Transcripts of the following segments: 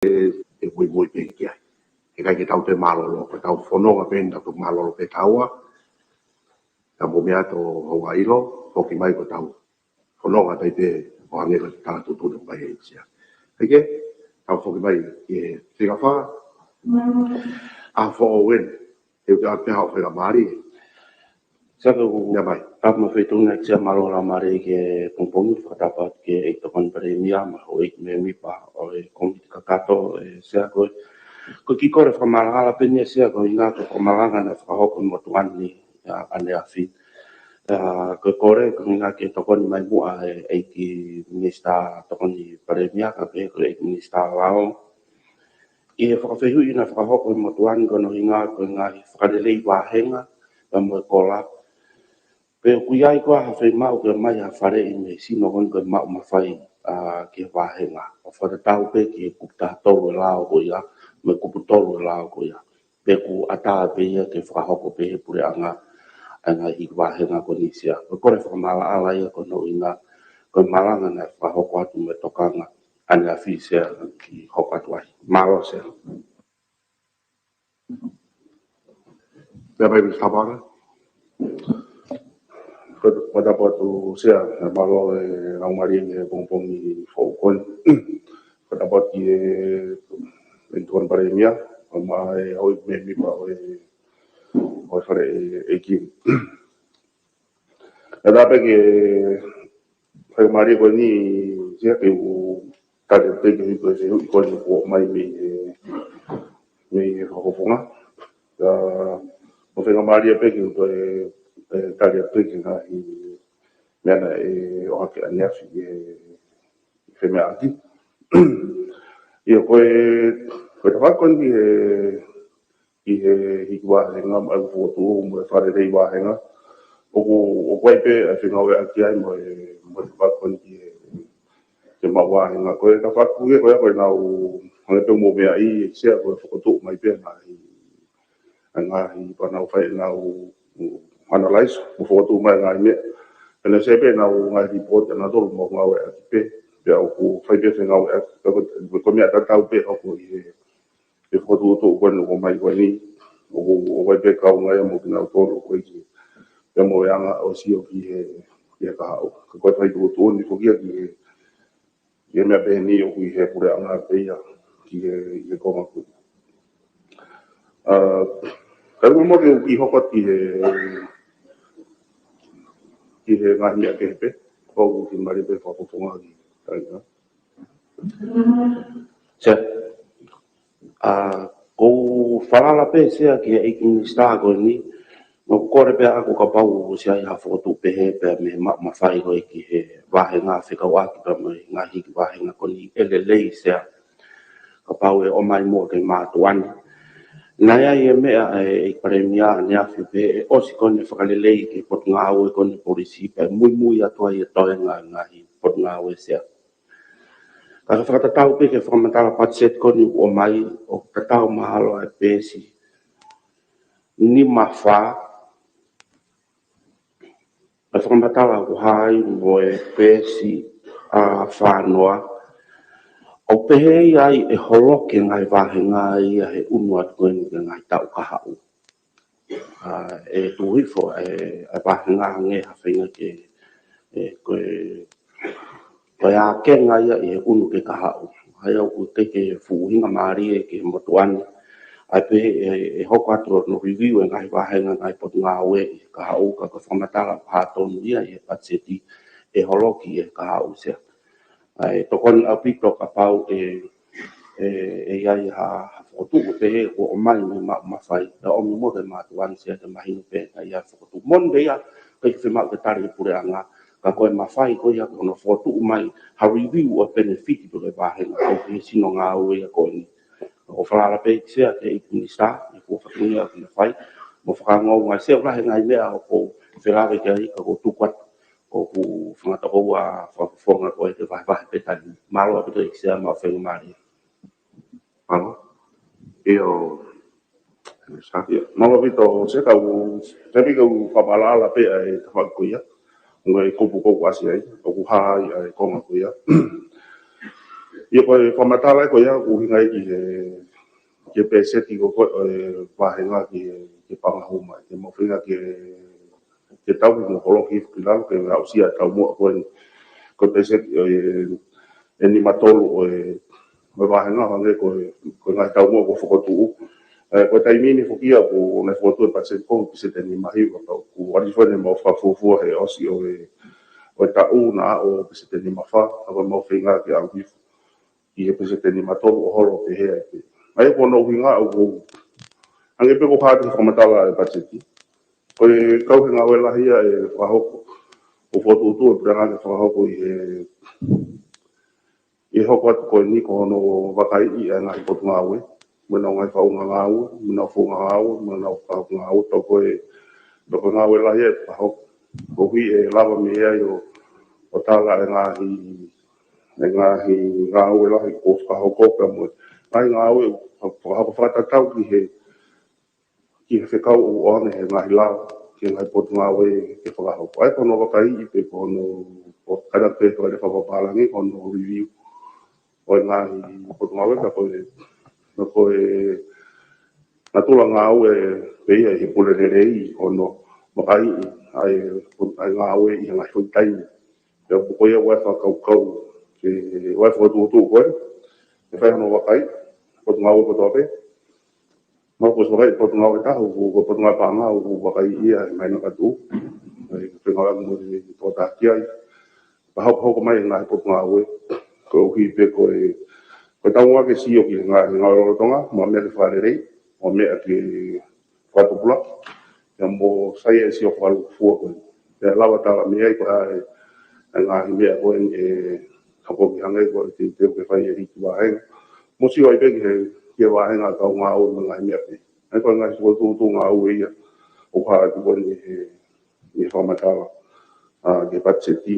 e mui pe ki ai. E kai ki tau te malolo, ko tau whanonga pēnta tu malolo pe taua, ka mo mea to Hawaii-lo, hoki mai ko tau whanonga tai te o hangera te tātu tūna mai e sia. Heke, tau hoki mai e whingawha, a whaowen, e te ate hao whenga maari. Saka ku tap ma fetuna kia malora mare ke pongpongi whakatapat ke e tokon pare mia ma ho e me mipa o e komiti kakato e sea koe. Ko ki kore whamarangala penia sea ko inga ko komaranga na whakahoko motuani ane a fi. Ko kore ko inga ke tokoni mai mua e ki minista tokoni pare mia ka ke ko e minista lao. I e whakawhehu ina whakahoko motuani kono inga ko inga whakarelei wahenga pa mo kola. Pero kuiai koa ha whai mau ke mai ha whare i me sino hon ke mau ma whai ke wāhenga. O whare tau pe ke kupta tolu e lao ko ia, me kupu tolu e lao ko ia. Pe ku ata pe ia ke whakahoko pe he pure anga hi wāhenga ko nisia. Ko kore whakamala ala ia ko no inga, ko malanga na whakahoko atu me tokanga ane a whisea ki hoko atu ai. Malo sea. Pea pai mi whapara? Pada tu sia malo ang mari e pongpongi fokon pada pot ki entuan paremia ma e oi me mi pa o fare e ki ada pe ke ai mari ko ni sia ke u tade pe ke ko se ko ko mai me ko fonga o fe mari pe ke ko tade pe ke na mena e o hake aneafi e whemea ati. Ia koe te whakon i he hiki wāhenga, mai whotu o mo e whare rei wāhenga. O koe pe e whengawe aki ai mo te whakon i te mau wāhenga. Koe ka whakuhe koe koe nau hane pe mo mea i e sea koe whakatuk mai pe ngahi pa nau whai nau analyze, mo whakatuk mai ngahi mea. Pena sepe na o ngai report na tolu mo ngau e pe pe o fai pe ngau e ko me ata tau pe o e foto to ko no mai ko ni o vai pe ka ngai mo na tolu ko ki pe mo anga o si o ki e ka o ko fai to ni ko ki e me pe ni o ki he pure anga pe ya ki e ko ma ku ka mo ki hokot ki ki he ngahi a ke pe ko ki mari pe ko fonga ki tai na Se ko whalala pe sea ki e ki minista ko ni no kore pe ako ka pau sia ia foto pe he pe me ma whai ko ki he wahenga whika waki pa mai ngahi ki wahenga ko ni elelei sea ka pau e o mai mo ke mātuani. Naya ia mea e paremia ne afi pe o si kone whakalelei ki pot ngāu e kone polisi pe mui atua i atoe ngahi pot ngāu e sea. Ka whakatatau pe ke whakamatala patset kone o mai o tatau mahalo e pesi ni mawha ka whakamatala o hai mo e pesi a whanoa o pehe ai e holoke ngai wahenga ia he unu atu koe ngai tau kahau. E tuhifo e wahenga nge hawhinga ke koe a kenga ia e unu ke kahau. Hai au ku te ke fuhinga maari e ke motuani. Ai pehe e hoko atu no review e ngai wahenga ngai potu ngā ue i kahau ka whamatala pātonu ia e patseti e holoki e kahau sea. Ai tokoni au pito ka pau e ai ha fotu pe he o mai me ma fai da o mo de ma tuan sia de mahino pe ai ha fotu mon de ya pe se ma ke tari pure anga ka ko ma fai ko ya no fotu mai ha review o benefit do le ba he o pe sino nga o ya ko ni o fala pe sia ke minista e ko fa ni ya ke fai mo fa ngo nga se la he ngai me o fela ke ai ko tu kwat o ku fanga to wa fa fonga ko e va pe tani malo pe to sia ma fe mari Malo. Io Mama pito se ka u te pika u whamalala pe ai te whakuia. Ngai kupu koku asi ai, o ku hai ai konga kuia. Ia koe whamatala koe ia uhingai ki peseti ko koe wahenga ki pangahuma. Ke mawhinga ke tau ki moholo ki whilau ke ausia tau mua koe peseti e ni matolu o wahenga hange koe ngai tau mua ko whakotuu. Koe taimini whukia ko nei whotu e paseti ko pisete ni mahi o tau. Ku warifone mau whafufua he osi o tau na o pisete ni mawha. Ako mawhinga ki au hifu. I he pese teni matolu o holo pe hea pe. Ai ko no hinga o ko ange pe ko hati whamatala e pacheti. Ko e kau he ngā wela hia e whahoko. O whotutu e pranga ke whahoko i hoko atu ko ni ko no wakai i e ngā hipotu ngā ue. Mena o ngai whaunga ngā ue, mena o whunga ngā ue, mena o whahoko ngā ue. Tau ko ngā wela hia e whahoko. Ko hui e lava me hea i o tāla e ngā ue lahi ko whahoko ka moe. Ai ngā ue whahoko whakatatau ki he whekau o ane he ngahi lao. Ki ngai potu ngā ue ke whakahoko. Ai kono wakai i pe kono o kada pe toa le whapapalangi kono review. O ngahi potu ngā ue ka koe na tula ngā ue pe ia he pule rei kono wakai i. Ai ngā ue i ngai whaitaini. Pea pukoia wai whakaukau. Ke wai whakatutu koe, e whai hono wakai, potu ngā ue potu ape. Mau ko wakai potu ngā ue tahu, ko potu ngā pāngā, ko wakai ia e mai nakatu. Whenga wai mo ni pota ki ai. Hoko mai ngā he potu ngā ue, ko uhi pe koe taunga ke sio ki ngā rorotonga, mua mea ke wharerei, mua mea ke whatupula, ia mo sai e sio whalu fua koe. Ia lawa tala mea i koe ngā hi mea koe hako ki hangai ko te ke whai e hiki wāhenga. Mosi wai peki he wāhenga kau ngā ue mga hi mea pe. Ai koe ngai siko tūtū ngā ue ia. O kaa ki koe ni whamatala. Ke patseti.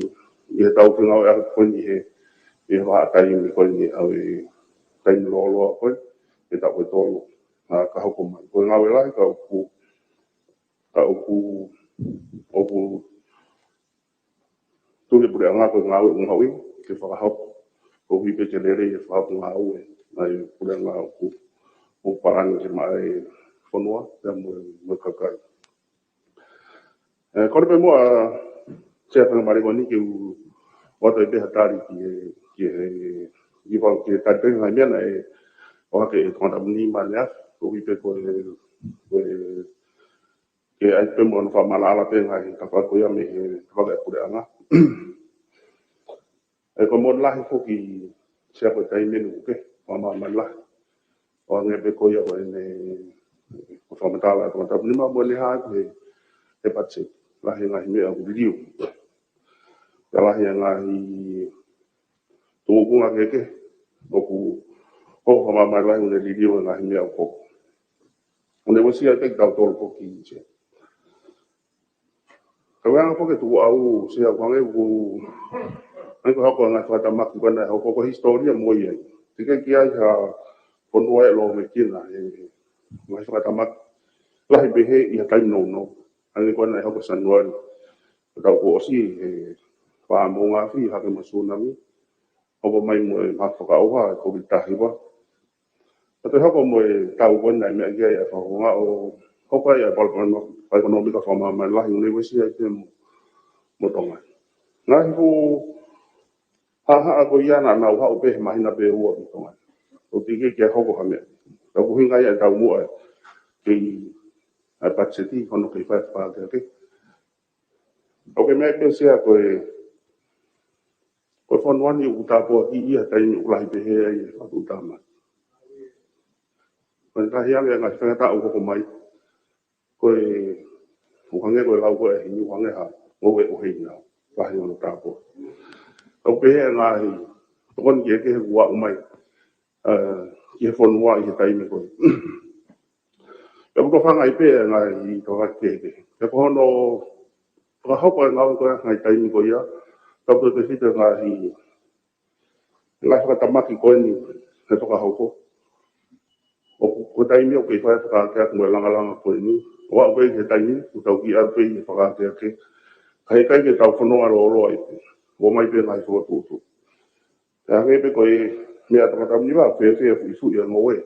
I he tau ki ngau e aka koe ni he whaatai ni koe ni au e taini loa koe. E tau koe tolo. Ka hoko mai. Koe ngau e lai ka oku tūne pure anga koe ngā ue ungawi. Ke whakahoko. Ko hipe ke lere e whahoko ngā ue. Nai pure ngā o parani ke mai whanua. Ia mo kakai. Kore pe mua sea whanga mariko ni ke wata i peha tari ki wau ke tari peha ngai mea e o hake e tōna mni mani af. Ko hipe ko ke ai pe mua na whamala ala peha ngai ka whakoia me he whaka e pure anga. Ko mo lahi fuki sea koe tai menu ke, wama mai lahi. O ange pe koia o ene o whamatala e tōna nima mo le haa he patse. Lahi ngahi mea o ririu. Ka lahi ngahi tōkunga keke, oku hoko wama mai lahi une ririu e ngahi mea o koko. One wasi ai pek tau tolo koki i se. Ka weanga poke tuku au sea kwange ku ai ko hoko ngai whatamaki kona hoko ko historia mo iai. Tika ki ai ha ponua e lo me kina ngai whatamaki. Lahi behe i ha taimi no. Angi kona e hoko sanuari. Tau ko osi wha mo ngā whi hake masunami. Hoko mai mo e mawhaka oha e koki tahiwa. Tato hoko mo e tau kona e mea kia e whakonga o hoko ai e palpana ekonomika whamamai lahi unei wesi ai te mo tonga. Ngā hiku haha ko iana nau hau pe mahina pe ua mo tonga. O tike kia hoko ha mea. Tau ko hinga ia tau mua ki a patseti hono kei whai whātea ke. Ok, mea pe sea koe whanuani o tāpua i ia taimi o lahi pehe ai e whatu tāma. Koe tahi ange ngai whangata o koko mai. Koe uhange koe lau koe hini uhange ha ngoe o hei nao. Lahi ono tāpua. Tau pehe ngahi tokoni ki eke he kua umai. Ki he whanua i he taimi koe. Pea ko whanga i pehe ngahi i toka keke. Pea ko hono whakahoko e ngau koe ngai taimi koe ia. Tau koe te whita ngahi whakatamaki koe ni he whakahoko. O ko taimi o kei whai whakakea kumwe langa koe ni. O au koe ke taimi, o tau ki au koe i whakakea ke. Ka he kai ke tau whanua roa i pe. O mai pe ngai whakatutu. Pea ngai pe koe mea tangata ni wa fe fu ia ngoe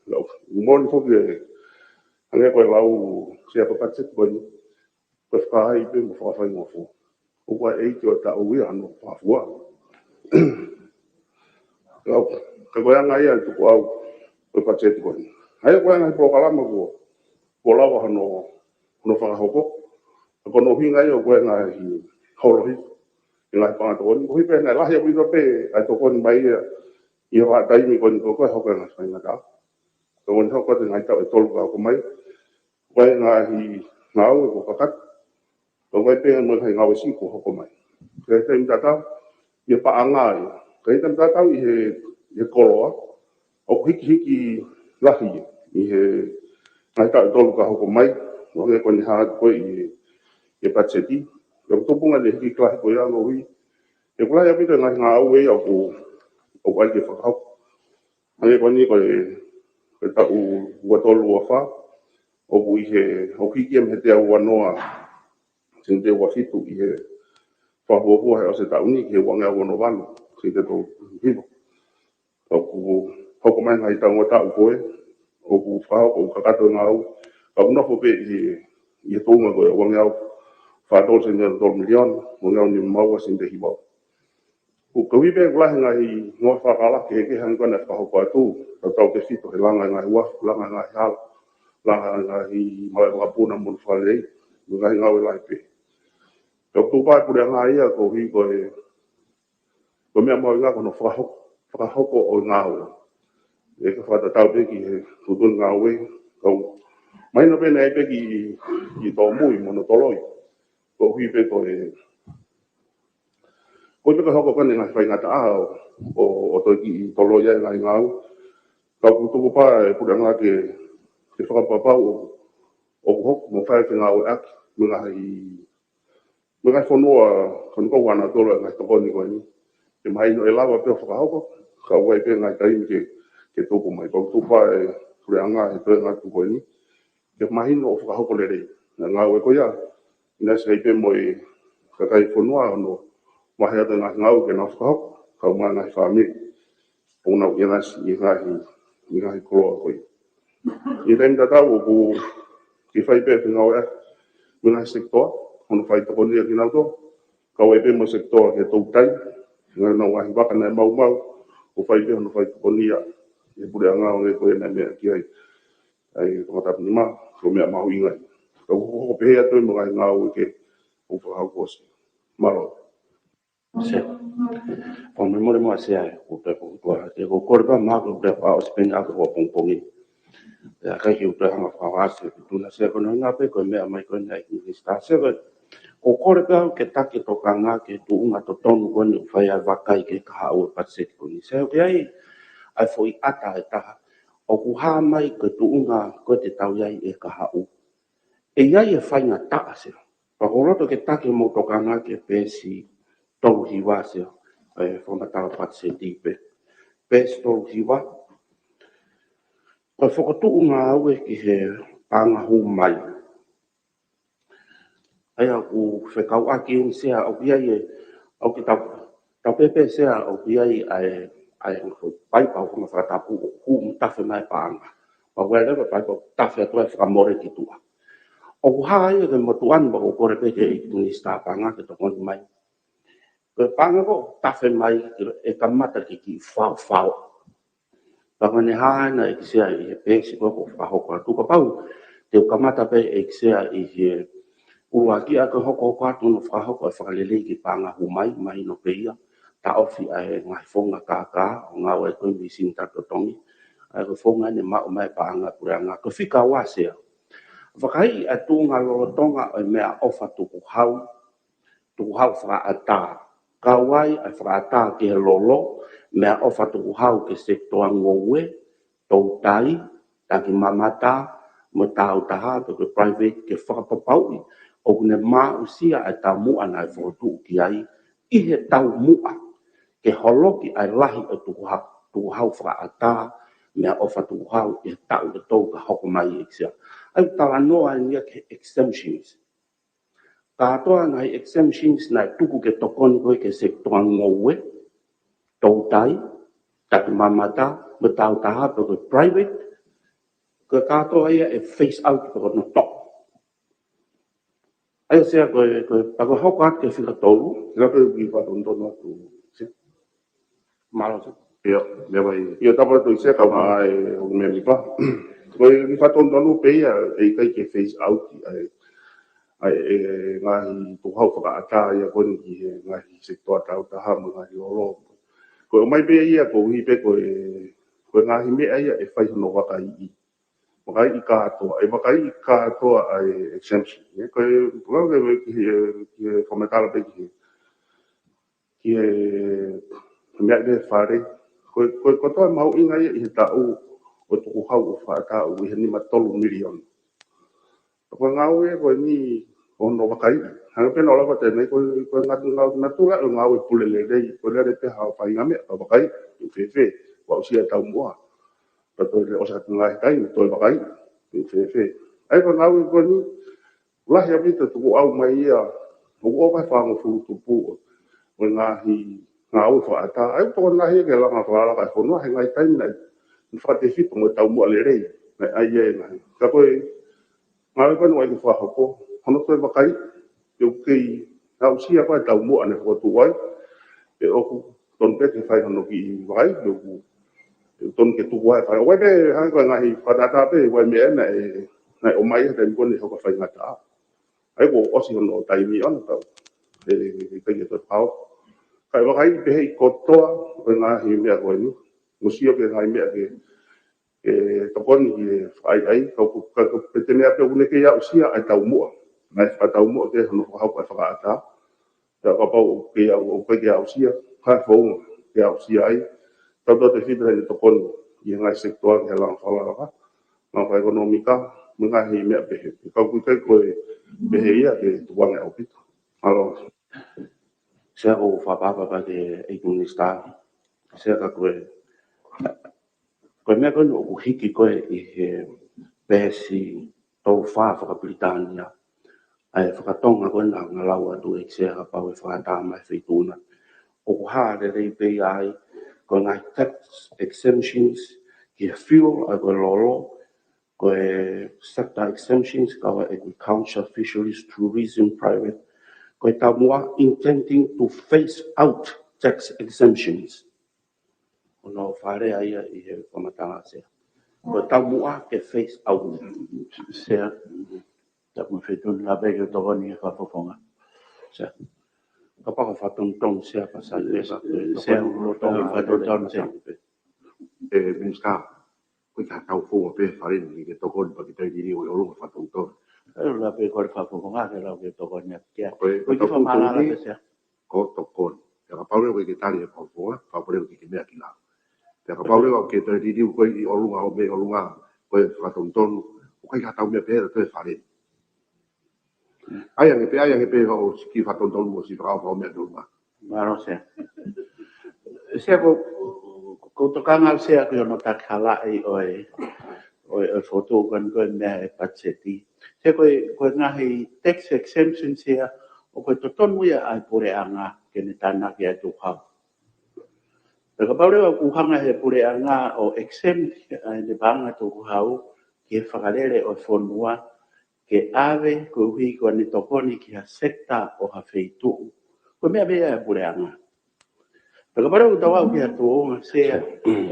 lo mon fo ke ane ko lau sia pa patset ko ni ko fa ai pe mo fa ngo fo o wa e to ta o ia no fa fo lo ka ko nga ia to ko au ko patset ko ni ai ko nga po kala mo ko la wa no fa hoko ko no hinga yo ko nga hi holo hi nga pa to ni ko hi pe na la ya wi to pe ai to ko ni mai ia wa dai mi ko ni ko ho ka nga sa nga ta ko ni ho ko ni ai ta to ko mai ko nga hi ngau ko pakat ko mai pe mo hai ngau si ko ho ko mai ke te mi ta ta ia pa anga ke te ta ta i he ko o hiki hiki lahi i he ai ta to ka ho ko mai o ke ko ni ha ko i patseti ko to punga le hiki kla ko ya no wi e kula ya pito ngai ngau we ya ko o ai ke fa ho ai ko ni ko ta u to lu fa o i he o hiki em he te wa noa sin te wa fitu i he fa ho ho he o se ta uni ke wa nga wa no valo se te to vivo o ku ho ko mai ngai ta ngo ta ko e o ku fa o ka ka to ngau ka no fo pe i to ngo ko wa nga fa to se ne 2 million mo nga ni mau sin te hibo ku ko wi be la ngai ngo fa ka la ke han ko na fa ho ko tu to ke fitu he langa ngai wa langa ngai hal langa ngai mai wa puna mo fa le ngai ngau lai pe to tu pa pu ngai ya ko hi ko me mo nga ko no fa ho ko o ngau e ka fa ta tau pe ki tu tu ngau we ko mai no pe nei pe ki i to mu i mo no to loi ko hi pe ko ko pe ka ho ko ni ngai fa nga ta o to ki to lo ya ngai ngau ka ku tu pa pu nga ke fa pa pa o ho mo fa ke ngau ak ngai fo no kon ko wana to lo ngai to ko ni ko ni ke mai no e lava pe fa ho ka wai pe ngai tai ke to ko mai ko tu pa anga e to ngai tu ko ni ke mai no fa ho ko le re nga we ko ya ina se pe mo ka kai fo no ma ha ta ngai ke no fa ho ka ma ngai fa mi una ke na si ngai ko ko i den da ko ki fai pe ngau e ngai sector on fai to ko ni ki na to ka wai pe mo sector ke to tai ngai no wa ba kana mau o fai pe no fai to ko ni e pure anga o ko na me ki ai ko ta ni ma ko me ma inga ko pe ya to mo ngai ngau ke o fa ha ko si malo se o me mo mo se ai o pe ko te ko korba ma ko te pa o spin a ko pong pongi ya ka ki o te hanga fa wa se tu na se ko no nga pe ko me mai ko na ki sta se ko korba ke take to kanga ke tu nga to tonu ko ni fa ya va kai ke ka o pa se ko ni se ai ai foi ata ta o ku ha mai ko tu nga ko te tau ai e ka ha u e ia e fai nga ta se pa ko roto ke take mo to kanga ke pesi tau hiwa se e fona ta pa se dipe pes tau hiwa ko fo tu nga au e ki he panga hu mai ai aku fe kau aki un se au ia e au ki ta pepe se au ia ai ko pai pa ko fa ta pu hu ta fe mai panga pa wele pa ko ta fe to fa more ki tu o ha ia ke mo tuan ba ko re pe ke ni sta panga ke to kon mai ko panga ko ta fe mai e kamata ki fa pangane hana e kisia i he pesi ko fa hoko tu ka pau te kamata pe e kisia i he ua ki a ko hoko ko atu no fa hoko fa lele ki panga hu mai no peia ta ofi ai ngai fonga ka o nga wa ko mi sin ta to tongi ai ko fonga ne ma o mai panga pura nga ko fika wa se fa kai a tu nga lo tonga e me a ofa tu hau fa ata ka wai a fa ata ke lolo me o fatu hau ke sektor ngowe to tai ta ki mamata mo tau taha to ke private ke whakapapau o kune mā usia ai ta mu ana e whakatu ki ai i he tau mua ke holoki ai lahi o tu hau whakaata mea o fatu hau e tau te tau ka hoko mai e kisia ai tala noa nia ke exemptions katoa ngai exemptions na tuku ke tokoni koe ke sektor ngowe tàu tái đặt mamata mà tàu taha bởi private cái cá to ấy face out bởi nó top ấy sẽ cái bà có học cái phi cái tàu Nga pe ki fa ton ton tu. mà nó Ia, mea mai, Ia tapa tu se ka mai me mi pa. Ko ki fa ton ton pe ya e kai ke face out ai nga hi tu hau fa ata ya kon ki nga hi se to ta ta ha nga hi lo. Ko mai pe ia ko hi pe ko nga hi me ai e fa no wa kai i. Makai i katoa, e makai i katoa ai exemption. Ko ki komentara pe ki mea de whare, ko toa mau inga i ta o tuku hau o whaata o i heni matolu milion. Ko ngau e ko ni ono wakai, hanga pena ola ko tēnei, ko ngatu la o ngau e pule le rei, ko le re te hao whai ngame, ka wakai, i whewhe, wa usia tau mua. Pa toi le osa tungai kai, toi wakai, i whewhe. Ai ko ngau e ko ni, lahi apita tuku au mai ia, o kai whango furu tupu, o ngahi ngau whaata, ai tō ngahi ke langa whaala kai whanua, he ngai taimi nei, whate whipo mo tau mua le rei, nei ai e ngai. Ka koe, ngau panu ai ki whahoko, hono toi wakai, e o kei, ngau sia kai tau mua ne whakatu wai, e oku, ton pete whai hono ki wakai, e oku, ton ke tuku wai whai, wai pe, hanga koe ngahi whatata pe, wai mea nei o mai hata mkone hoka whai ngata. Ai ko osi hono taimi ona tau, e kai e toi pao. Kai wakai pe hei kotoa o ngā hi mea koe ni. Musio ke ngai mea ke tokoni ki ai ka pete mea pe une ke ia usia ai tau mua. Ngai tau mua ke hono hau kai whakaata. Ka pau ke ia o kai ke ia usia. Kai whaunga ke ia usia ai. Tau te whita hei tokoni i ngai sektoa ke lang whalaka. Ngā wha ekonomika, mga hi mea pe he. Kau kui kai koe pe he ia ke tuwange au pita. Alo. sẽ có pha ba ba cái anh star sẽ có cái mấy cái nụ hiki cái bé si tàu pha pha Britania ai pha tông cái nào ngà lau tu sẽ có bao pha đam mai phi tu na o ha de đây bây ai có ngay tax exemptions cái fuel ở cái lolo cái sector exemptions có agriculture fisheries tourism private Koi tamua intending to phase out tax exemptions. Ono whare aia i he whamatanga sea. Koi tamua ke phase out. Sea, ta mo fetun la bege to ni fa fofonga. Sea. Ka paka whatong sea pasal pesa. Sea lo to fa to ton sea. e minsta, koe ka tau whunga pe whare ni ke tokoni pa ki tei diri o i orunga whatong tō. La be ko fa fofonga ke la ke to ni kia. Koe Ko ki fa mala la sea. ko tokoni. Te ka paure koe ke tari e pau whunga, paure koe ke mea ki la. Te ka paure koe ke tei diri koe i orunga o me orunga, koe whatong tōnu, o kai ka tau mea pe e whare. Ai ange pe o ki whatong tōnu o si whakao mea tōnga. Maro sea. Sea ko to kanga sea ko no ta khala ai oi foto kan ko me patseti. Sea ko ngahi tax exemption sea o ko to ton mu ya ai pore anga ke ni tana ke tu ha. Pero paure ku hanga he pore anga o exempt ni banga tu hau ke whakarere o fonua ke ave ko hui ko ni tokoni ki ha sekta o ha feitu. Ko mea mea pure anga. Pero paure ku tawa ki ha tu se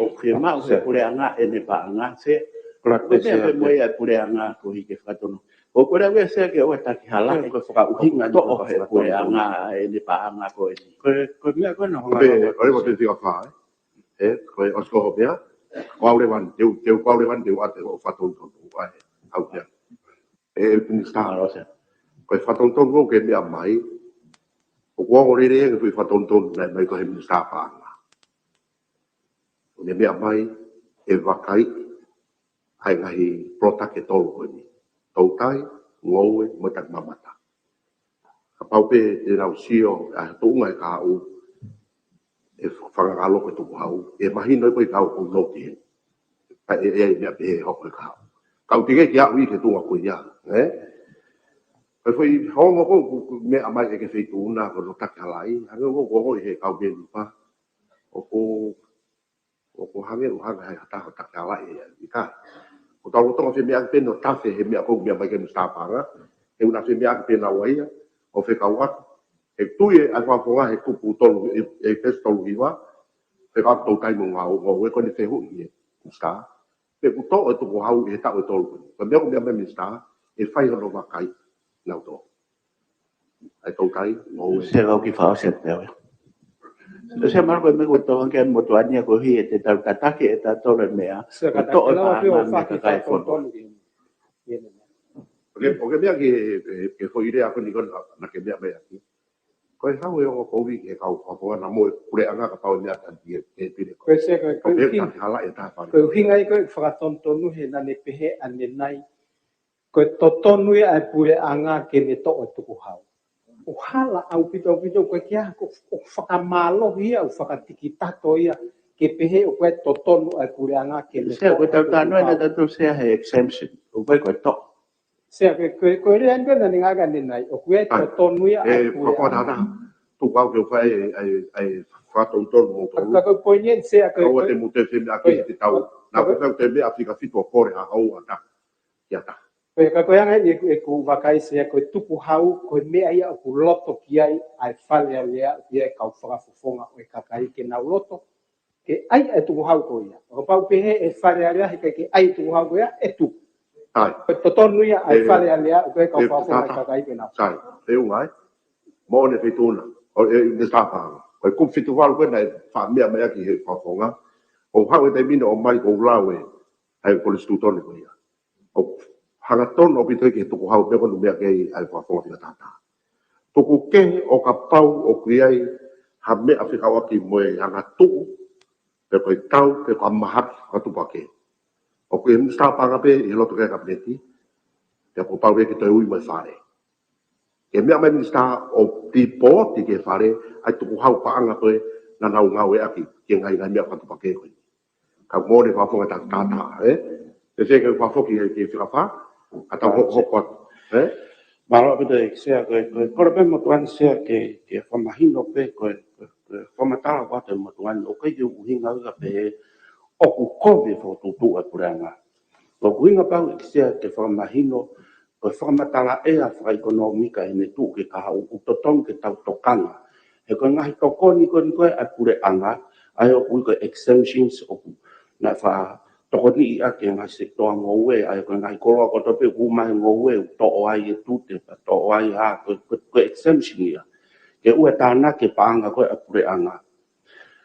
o ke mau he pure anga e ne pa anga se. Ko mea mea pure anga ko hi ke whatono. O kore awe se ke o ta ki hala ko whaka uhinga to o he pure anga e ne pa anga ko e ni. Ko mea ko no Pe, koe mo te tika whae. Koe osko ho mea, kwaure wan, teu kwaure wan, teu ate o whatong tōnu, ai, au kia. Minsta, koe whatong tōnu ke mea mai, o kuango rere e koe whatong tōnu nei mai koe minsta whaanga. O ne mea mai, e wakai, ai ngahi protake tolu koe ni. Tautai, ngoue, motak mamata. Ka paupe te rau sio, a tuunga e ka au, e whakangalo koe tuku hau, e mahino koe kau kau noti he. Ka e mea pehe hoko e kau. Kau tige ki au i ke tunga koe ia, Koe whai hongo ko mea mai e ke whaitu una ko no take halai, hanga ko ko he kau me lupa. o ko hange o hanga hai ta ho ta la e ka o tau to fe mea pe no ta fe he mea ko mea mai ke mstapanga e una fe mea pe na wai o fe ka wa e tu e a fa fonga he ku pu tolu e pe tolu iwa fe ka to kai mo ngau e ko ni fe hu ni sta pe ku to e to ko hau e ta o tolu ko mea me sta e fai ho no kai na to ai to kai mo se ga ki fa se te se mar ko me ko to ke mo to ania ko hi te ta ta ke ta to le mea to o pa ma ka kai fo o ke mea ke foi ire a ko ni ko na ke mea mea ki ko e hau e o ko vi ke kau fa na mo pure anga ka pau mea ta di e pire ko se ko ke ta hala e ta fa ko hingai ko fa ton tonu he na ne pehe an ne nai ko to tonu e pure anga ke ne to o tu hau o hala au pito ko kia ko whakamalo hia o whakatiki tato ia ke pehe o koe to tonu e pure anga ke ne se ko ta no na ta se he exemption o ko to se ko ri an na ninga ga ni nai o koe to tonu ia e fa fa ta tu kau ke fa ai fa to mo to ko poinen se ko te mo te a ke te tau na ko te me Afrika fito kore ha au ata ya ta ka ko yang e ku wakai se ko tupu hau ko me ai ku loto ki ai fale ia ia ka whakafofonga o ka kai ke na loto ke ai e tupu hau ko ia o pau pehe e fale ia ke ai tupu hau ko ia e tu ai to tonu ia ai fale ia ko ka whakafofonga ka kai ke na sai e ungai mo ne fituna o e ne sta pa o ku fitu wal ko na fa me ki he fa fonga o hau e te mino o mai ko lawe ai ko le stutone ko ia o hanga tono o pito ke tuku hau peko numea kei ai whafonga whina tata. Tuku ke o ka pau o kriai ha me a whikawa ki moe hanga tuku pe koe tau pe koe mahat ka tupake. O koe msta panga pe i loto kei kabineti pe koe pau ki toi ui mai whare. Ke mea mai msta o ti po ti ke whare ai tuku hau paanga koe na nau ngau e aki ke ngai mea ka tupake koe. Ka mōre whafonga tata Te se ke whafoki ke whikawha ata hoko Malo pide se ko pe mo tuan se ke famahino pe ko famatala ko te mo tuan o ke u hinga ga pe o ku ko be fo tu a puranga o ku hinga pa se ke famahino ko famatala e a fra economica e tu ke ka u to ton ke tau tokanga e ko ngai to ko ni ko a pure anga ai o ku ko exemptions o na fa toko ni a ke nga se to ngowe ai ko ngai ko ko to pe ku mai ngowe to ai tu te to ai ha ko exemption ia ke u ta na ke panga ko apure anga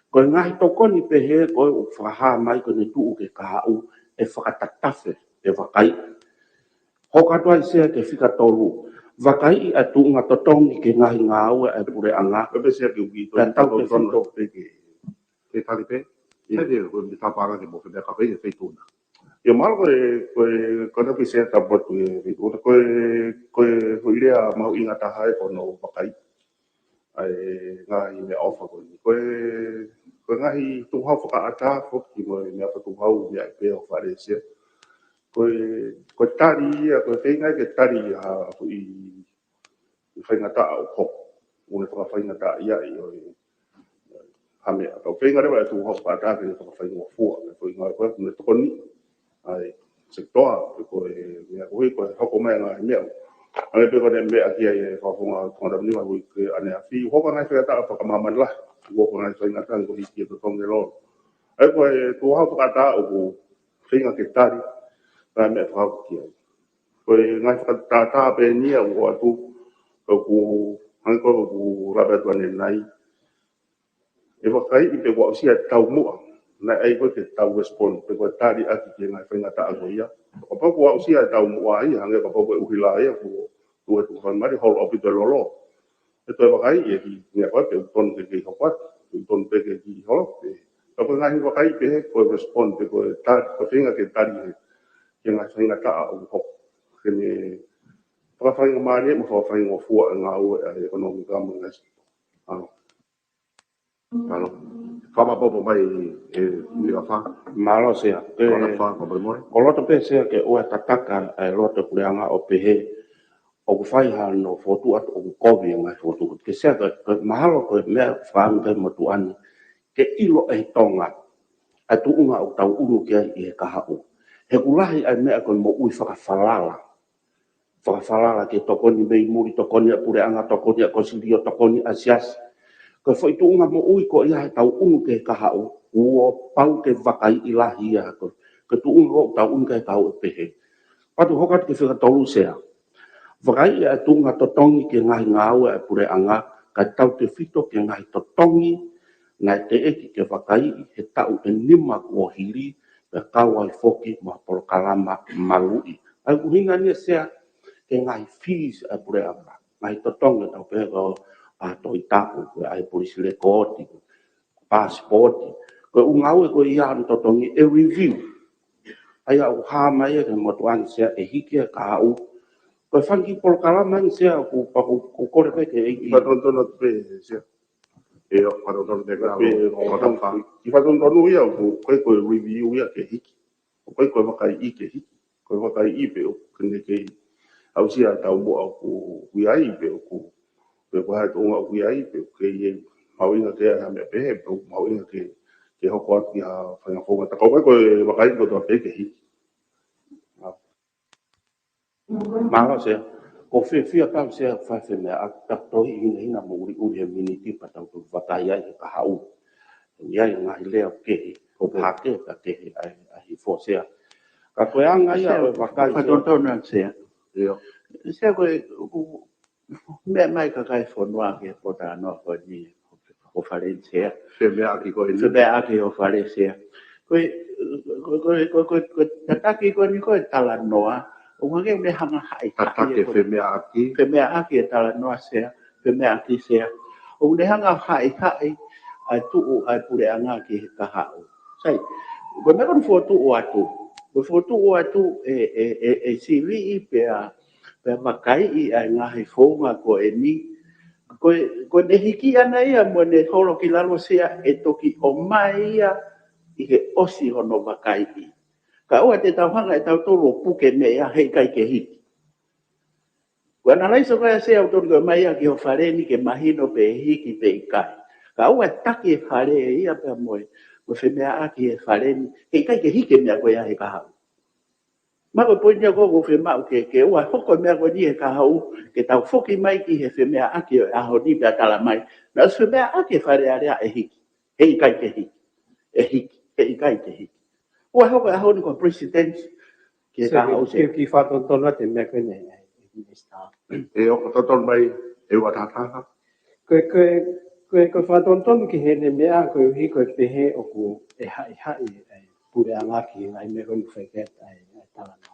ko ngai to ko ni pe he ko u fa ha mai ko ni tu ke ka u e fa ta tafe e va kai ho ka to se ke fika tolu va kai a tu nga to tong ke ngai nga u apure anga Pe se ke ugi to to pe ke talipe ia de ko mi tapanga ke mo fe ka pe fe tuna. Ia malo ko na pise ta botu e ko idea mau inga ta hai ko no pakai ai nga i me ofa ko nga i tu hau ka ata ko ki mo me apa tu hau me pe o fare se ko tari ko te nga ke tari ha i fai nga ta o ko una fa fai nga ta ia i o ha me ta pe nga re tu hau ka ata ke fa fai ngo fu ko nga ko ne to ni ai sektor ko ko hoko mai nga me ai pe ko ne me aki ai fa funga ko da ni ma ke ane afi ho ko na fe ta fa ka mama la ko ko na fe nga ta ko hi to tong lo ai ko ha fa ta o ko fe nga ke tari ka me fa ki ai ko nga fa ta pe ni a ko tu ko han ko ra ba to ne nai e fa kai i pe ko si ta mu na ai ko te tau respond pe ko tari aki ke ngai whainga ta agoia. O pa ko au sia tau mua ai hange ka pau e uhila ai ko tu e tu whan mari holo opi te lolo. E toi wakai e ki ngea koe pe uton ke ki hokwat, uton pe ke ki holo pe. Ka ko ngai wakai pe he ko respond pe ko tari, ko whainga ke tari he ke ngai whainga ta au hok. Ke ne whakawhainga maari e mo whakawhainga fua ngā ue a ekonomika mga esi. Alo. Fama popo mai e ni fa. malo se Ora fa ko mo. ko loto pe se ke o tataka e loto pureanga o pe he o ku fai ha no fotu at o ku kovi nga fotu ke se ka mahalo ko me fa pe mo tu an ke ilo e tonga a tu unga o tau uru ke i he kahau. He kulahi ai mea koe mo ui whakawhalala. Whakawhalala ke tokoni mei muri, tokoni a pure anga, tokoni a kosirio, tokoni a siasi. Koe whai tu unga mo ui ko ia he tau uru ke he kahau. Ua pau ke wakai ilahi ia koe. Koe tu unga o tau uru ke he kahau e pehe. Patu hokat ke whikatolu sea. Wakai ia e tunga totongi ke ngahi ngāua e pure anga, kai tau te whito ke ngahi totongi, ngai te eki ke wakai he tau e nima kua hiri, pe kawai foki ma polokalama malui. Ai uhinga nia sea ke ngai fees e pure anga, ngai totongi tau pehe ko a toi tapu, koe ai polisi le kooti, passporti, koe ungau e koe ia anu totongi e review. Ai au hama ia ke motuani sea e hiki e ka au, koe whanki polokalama ni sea ku kore pe ke eiki. Whatontona pe sea. E o whatontona te grau o tawha. I whatontonu ia koe koe review ia ke hiki. Koe koe wakai I ke hiki. Koe wakai I pe o kene ke au sia tau mo au ku huiai pe o ku. Koe koe hai tonga au huiai pe o ke i mauinga ke a mea pehe pe o mauinga ke hoko atu ki a whangafonga. Ta koe koe wakai koe toa pe ke hiki. Malo sea, ko fia pau sea whawhi mea a taktoi hina mo uri he miniti pa tau tu wakai ai ka hau. Iai ngahi leo kehi, ko pake ka kehi ai fo sea. Ka koe anga ia o wakai sea. Whatontona sea. Eo. Sea koe, mea mai ka kai whanua ke pota anoa koe ni o whare sea. Se mea aki koe ni. Se mea ake o whare sea. Koe tataki koe ni koe tala noa. O ngake me hanga hai. Tatake whe mea aki. Pe mea ake e tala noa sea. Pe mea aki sea. O ne hanga hai hai. Ai tuu ai pure anga ki he kahau. Sai, koe mea koe fo tuu atu. Koe fo tuu atu e siwi I pe makai I ai ngahi fonga ko e ni. Koe ne hiki ana ia mo ne holo ki lalo sea e toki o mai ia I he osi hono makai I. Ka ua te tauhanga e tau tolo puke me ia hei kai ke hiki. Koe na laiso koe sea au tolo mai ia ki ho whareni ke mahino pe hiki pe I kai. Ka ua taki e whare ia pe moe. Koe whemea aki e whareni hei kai ke hiki mea koe ia he kahau. Mako pointia koko whemau ke ua hoko mea koe ni he kahau ke tau whoki mai ki he whemea aki o aho ni pia tala mai. Na whemea aki e whare area e hiki. Hei kai ke hiki. E hiki. Hei kai ke hiki. Ua hoko aho ni ko president ki he kahau se. Ki whatontona te mea koe nei. E o toton mai e wa tatanga. Koe whatontonu ki he ne mea koe uhi koe pehe o ku e hai pure angaki ngai me koe wheket ai talana.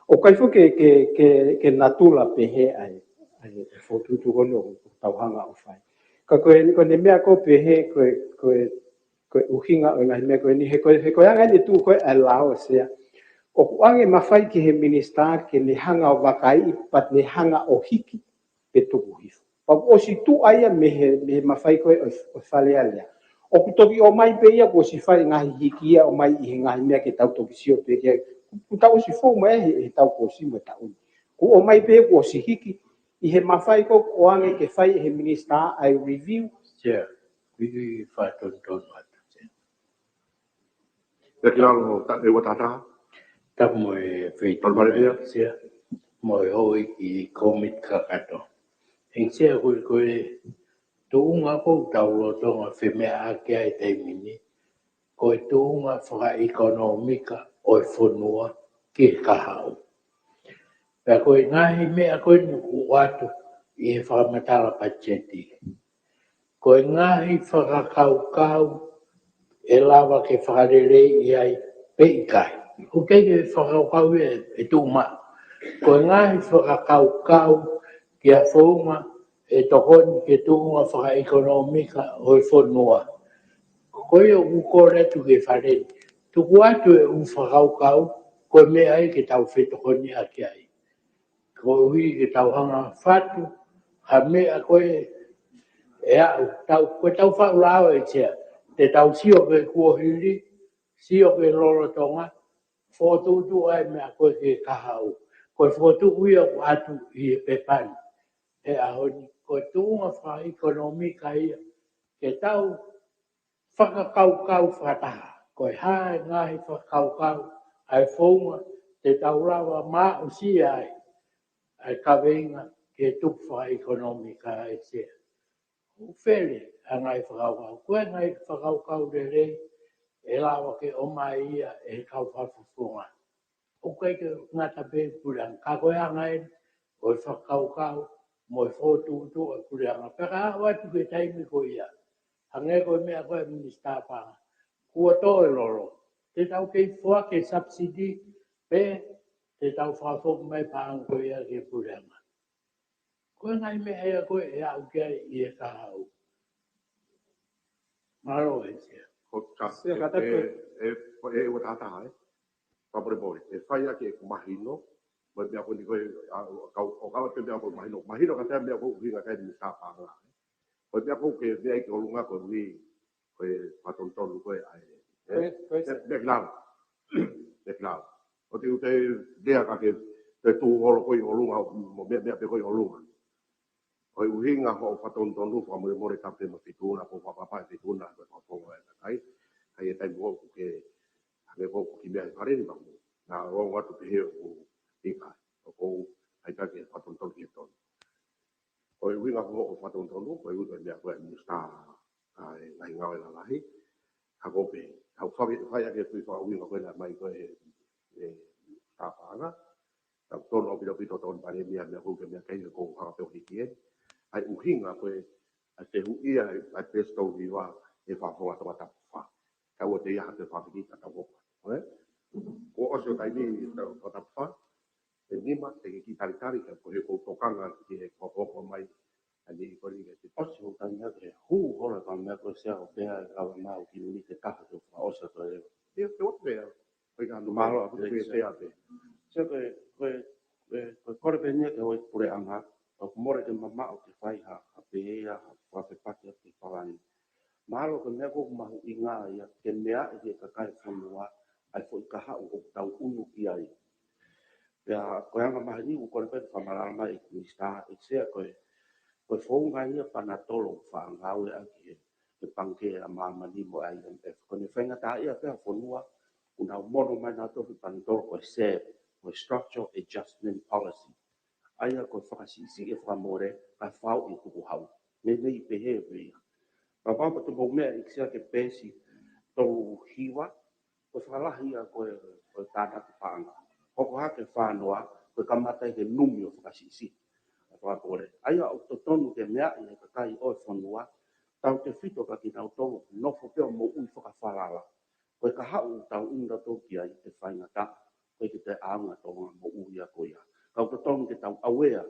O kai fu ke natula pehe ai fotutu kono o tauhanga o whai. Ka koe ne mea koe pehe koe uhinga o ngai me koe ni he koe anga ni tu koe ai lao sea. O kuange mawhai ki he minister ke ne hanga o wakai pat ne hanga o hiki pe tuku hifu. Pa o si tu aia me he mawhai koe o whale alea. O kutoki o mai pe ia ko si whai ngahi hiki ia o mai I he ngahi mea ke tau toki sio pe kia. Ku tau si fōu mai he tau ko si mo tau. Ku o mai pe ko si hiki I he mawhai ko kuange ke whai he minister ai review. Sea, wiki whatontonu atu sea. E ki lalo e wa tatanga. Ta moe whaitona sea. Moe hoi ki komit kakato. Heng sea koe tuunga kou tau lotonga whemea ake ai teimini. Koe tuunga whaka ekonomika o whanua ki kahau. Pea koe ngahi mea koe nuku watu I he whakamatala pacheti. Koe ngahi whakakau e lawa ke whakarere I ai peikai. Ko kei whakakau e tūma. Koe ngahi whakakau ki a whaunga e tokoni ke tūnga whakaekonomika o whanua. Koe o ukore tu ke whareni. Tuku atu e whakaukau, koe mea ai ke tau whetokoni ake ai. Koe hui ke tau hanga whatu, ha mea koe e au, koe tau whaulao e tia. Te tau sio ke kuohiri, sio ke lorotonga, whotutu ai mea koe ke kahau. Koe whotutu ia ko atu I e pepani. E ahoni, koe tūnga wha ekonomika ia, ke tau whakakaukau whataha. Koe hae ngahi whakaukau ai whaunga te taurawa mā usia ai. Ai kaweinga ke tukwha ekonomika ai sea. Where a ngai whakaukau. Koe ngai whakaukau re rei e lawa ke o mai ia e kau whawhawhunga. O kai ke ngata pē purang. Ka koe a ngai o e whakaukau mo e whotu a puranga. Peka watu ke taimi ko ia. Hange koe mea koe minista panga. Kua tō e loro. Te tau kei fua ke subsidi pē te tau whawhok mai pāng koe ia ke puranga. Koe ngai mea ea koe e au kia i e kahau. Maro e sia. Sia kata koe. E o tata hai. Papore pore. E whai ake e mahino. Mai mea koe ni koe o kawa te mea koe mahino. Mahino ka te mea koe uhinga kai ni sa pānga. Koe mea koe ke mea ike olunga koe ui koe patontonu koe ai. Mea kilala. Mea kilala. O te ute dea ka ke te tū holo koe olunga mo mea pe koe olunga. Koe uhinga ho patontonu wha more more kape mo fituna ko whapapa e fituna koe whaponga e kai. Kai e tai mua ke me ko ki mea pare ni bangu. Na o watu te heo ko ika. O ko ai ka ke patontonu ki tonu. Koe uhinga ho patontonu koe uto mea koe musta ai ngai ngau e la lahi. Ka kope. Kau whai ake tui wha uhinga koe na mai koe e tāpanga. Ka tono o pito tonu pare mea mea koe mea kai ko haka peo hiki e. Ai uhinga koe a te huia ai pesto viwa e whafonga toa tapuwha. Ka ua te iha te whawhikita ka wopa. Ko osio kai ni toa tapuwha. Te nima, te ki taritari, ka koe ko tokanga ki e whapoko mai. Ani ko ni te Osio kai mea ke hu hora ka mea koe sea o pēa e kawa mau ki ni te kaha te wha osio toi reo. te watu mea. Koe ka anu Malo koe te ate. Sea koe kore pēnia ke hoi pure anga. O kumore ke mama o te whai ha pēea ha whawhepati a te whawani. Malo ke mea koku mahu i ngā ia ke mea e he kakai whanua ai fo i ka hau o tau unu ki ai. Pea koe anga mahi ni u kore pēta whamarama mai i ni star e sea koe whaunga ia panatolo whaangau e aki e panke a mamani mo IMF. Koe ne whainga tā ia pēha whanua una mono mai nā tofi panatolo koe SAP, koe Structural Adjustment Policy. Aia koe whakasisi e whamore kai whau i tuku hau. Me nei pehe vea. Ka papa te mou mea i ksia ke pēsi tau hiwa, koe whakalahi a koe tātaki whaanga. Hoko hake whānoa, koe kamatai ke numi o whakasisi. Whakakore. Aia o to tonu ke mea i he kakai o e whanua, tau te whito ka ki tau tonu, nofo peo mo ui whakawhalala. Koe ka hau tau unga toki ai te whainga ta, koe ki te aunga tonga mo ui a koe ia. Kau te tonu ke tau awea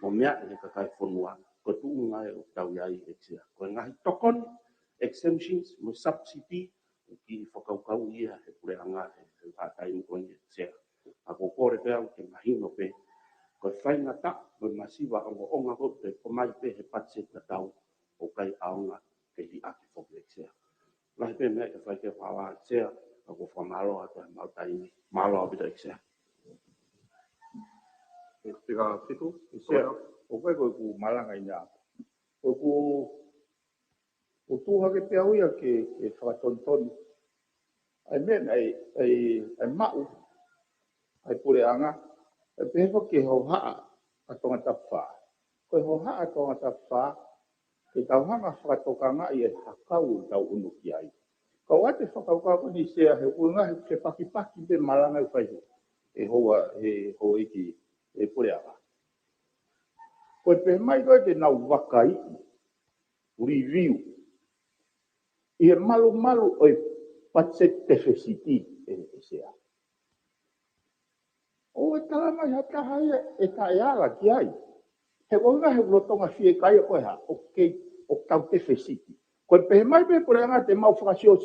mo mea e ka kai whanua, ko tu ngai o tau iai e tia. Ko ngahi tokon, exemptions, mo subsidy, ki whakaukau ia he pure anga he whatai ni koe e tia. A ko kore pēr ke ngahi no pē, ko whainga ta, mo masiwa o onga ko te pomai pē he patse ka tau, o kai aunga ke hi aki whoki e tia. Ngahi pē mea ke whai ke whawa e tia, a ko whamalo a te mautai ni, malo a bita e tia. Tika fitu, Sia, o koe koe ku malanga i nea. Koe ku tūha ke pia uia ke whakatontoni. Ai mea ai mau, ai pure anga, ai pehefo ke hohaa a tonga tawha. Koe hohaa a tonga tawha, ke tauhanga whakatokanga i e hakau tau unu ki ai. Kau ate whakaukau ni sea he unga he paki pe malanga i whaihu. E hoa iki e pure anga. Koe pe mai koe te nau wakai, review. I he malu o e budget deficit e sea. O e tala mai hata hai e ta e ala ki ai. He wanga he ulotonga fie kai koe ha, o tau deficit. Koe pe mai pe pure anga te mau whakasio.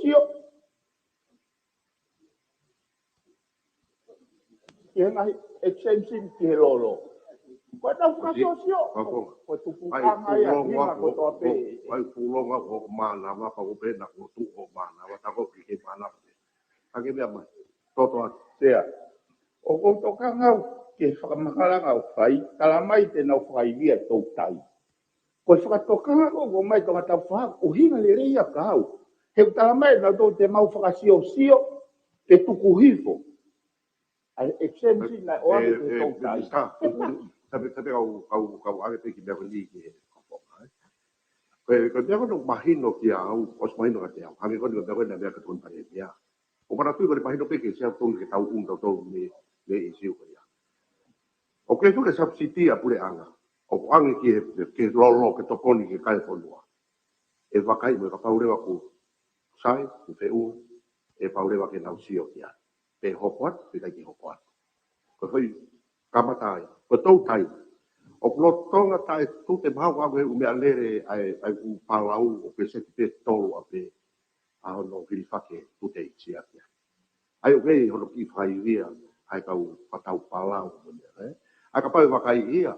Ki he ngahi exemption ki he lolo. Koe tau whakasio. Koe tupu kanga ia hinga koe toa pe. Ai pulonga o mana wa ka o pe na ko tu o mana wa ta ko ki mana. Ake mea mai. Toto a Sea. O koutou kangau ke whakamakaranga o whai, tala mai te nau whaiwia tau tai. Koe whakatokanga ko maito ngata whak, o hinga le reia ka hau. He utala mai na tō te mau whakasio te tuku hifo. Ai exemption na o ake te tō tai. Tapi kau ake te ki mea ni ki he. Ko mea kono mahino ki au, os mahino ka te au. Hange kono mea kono mea ka tōn pare mea. O para tui kone mahino peke se au tōn ke tau tau me i siu kaya. O kei tūle subsidia pule anga. O ange ki lolo ke tokoni ke kai whanua. E wakai mo ka paurewa ku sai, ku wheu, e paurewa ke nau sio kia. Pe hopoat, pe kai ki hopoat. Ko hoi kamatai, ko tau tai. O plotonga tai tu te mau au he umea lere ai u palau o pe se te tolu a pe a hono whiriwhake tu te itia kia. Ai o kei hono ki whai ria, ai kau patau palau. Ai ka pau wakai ia.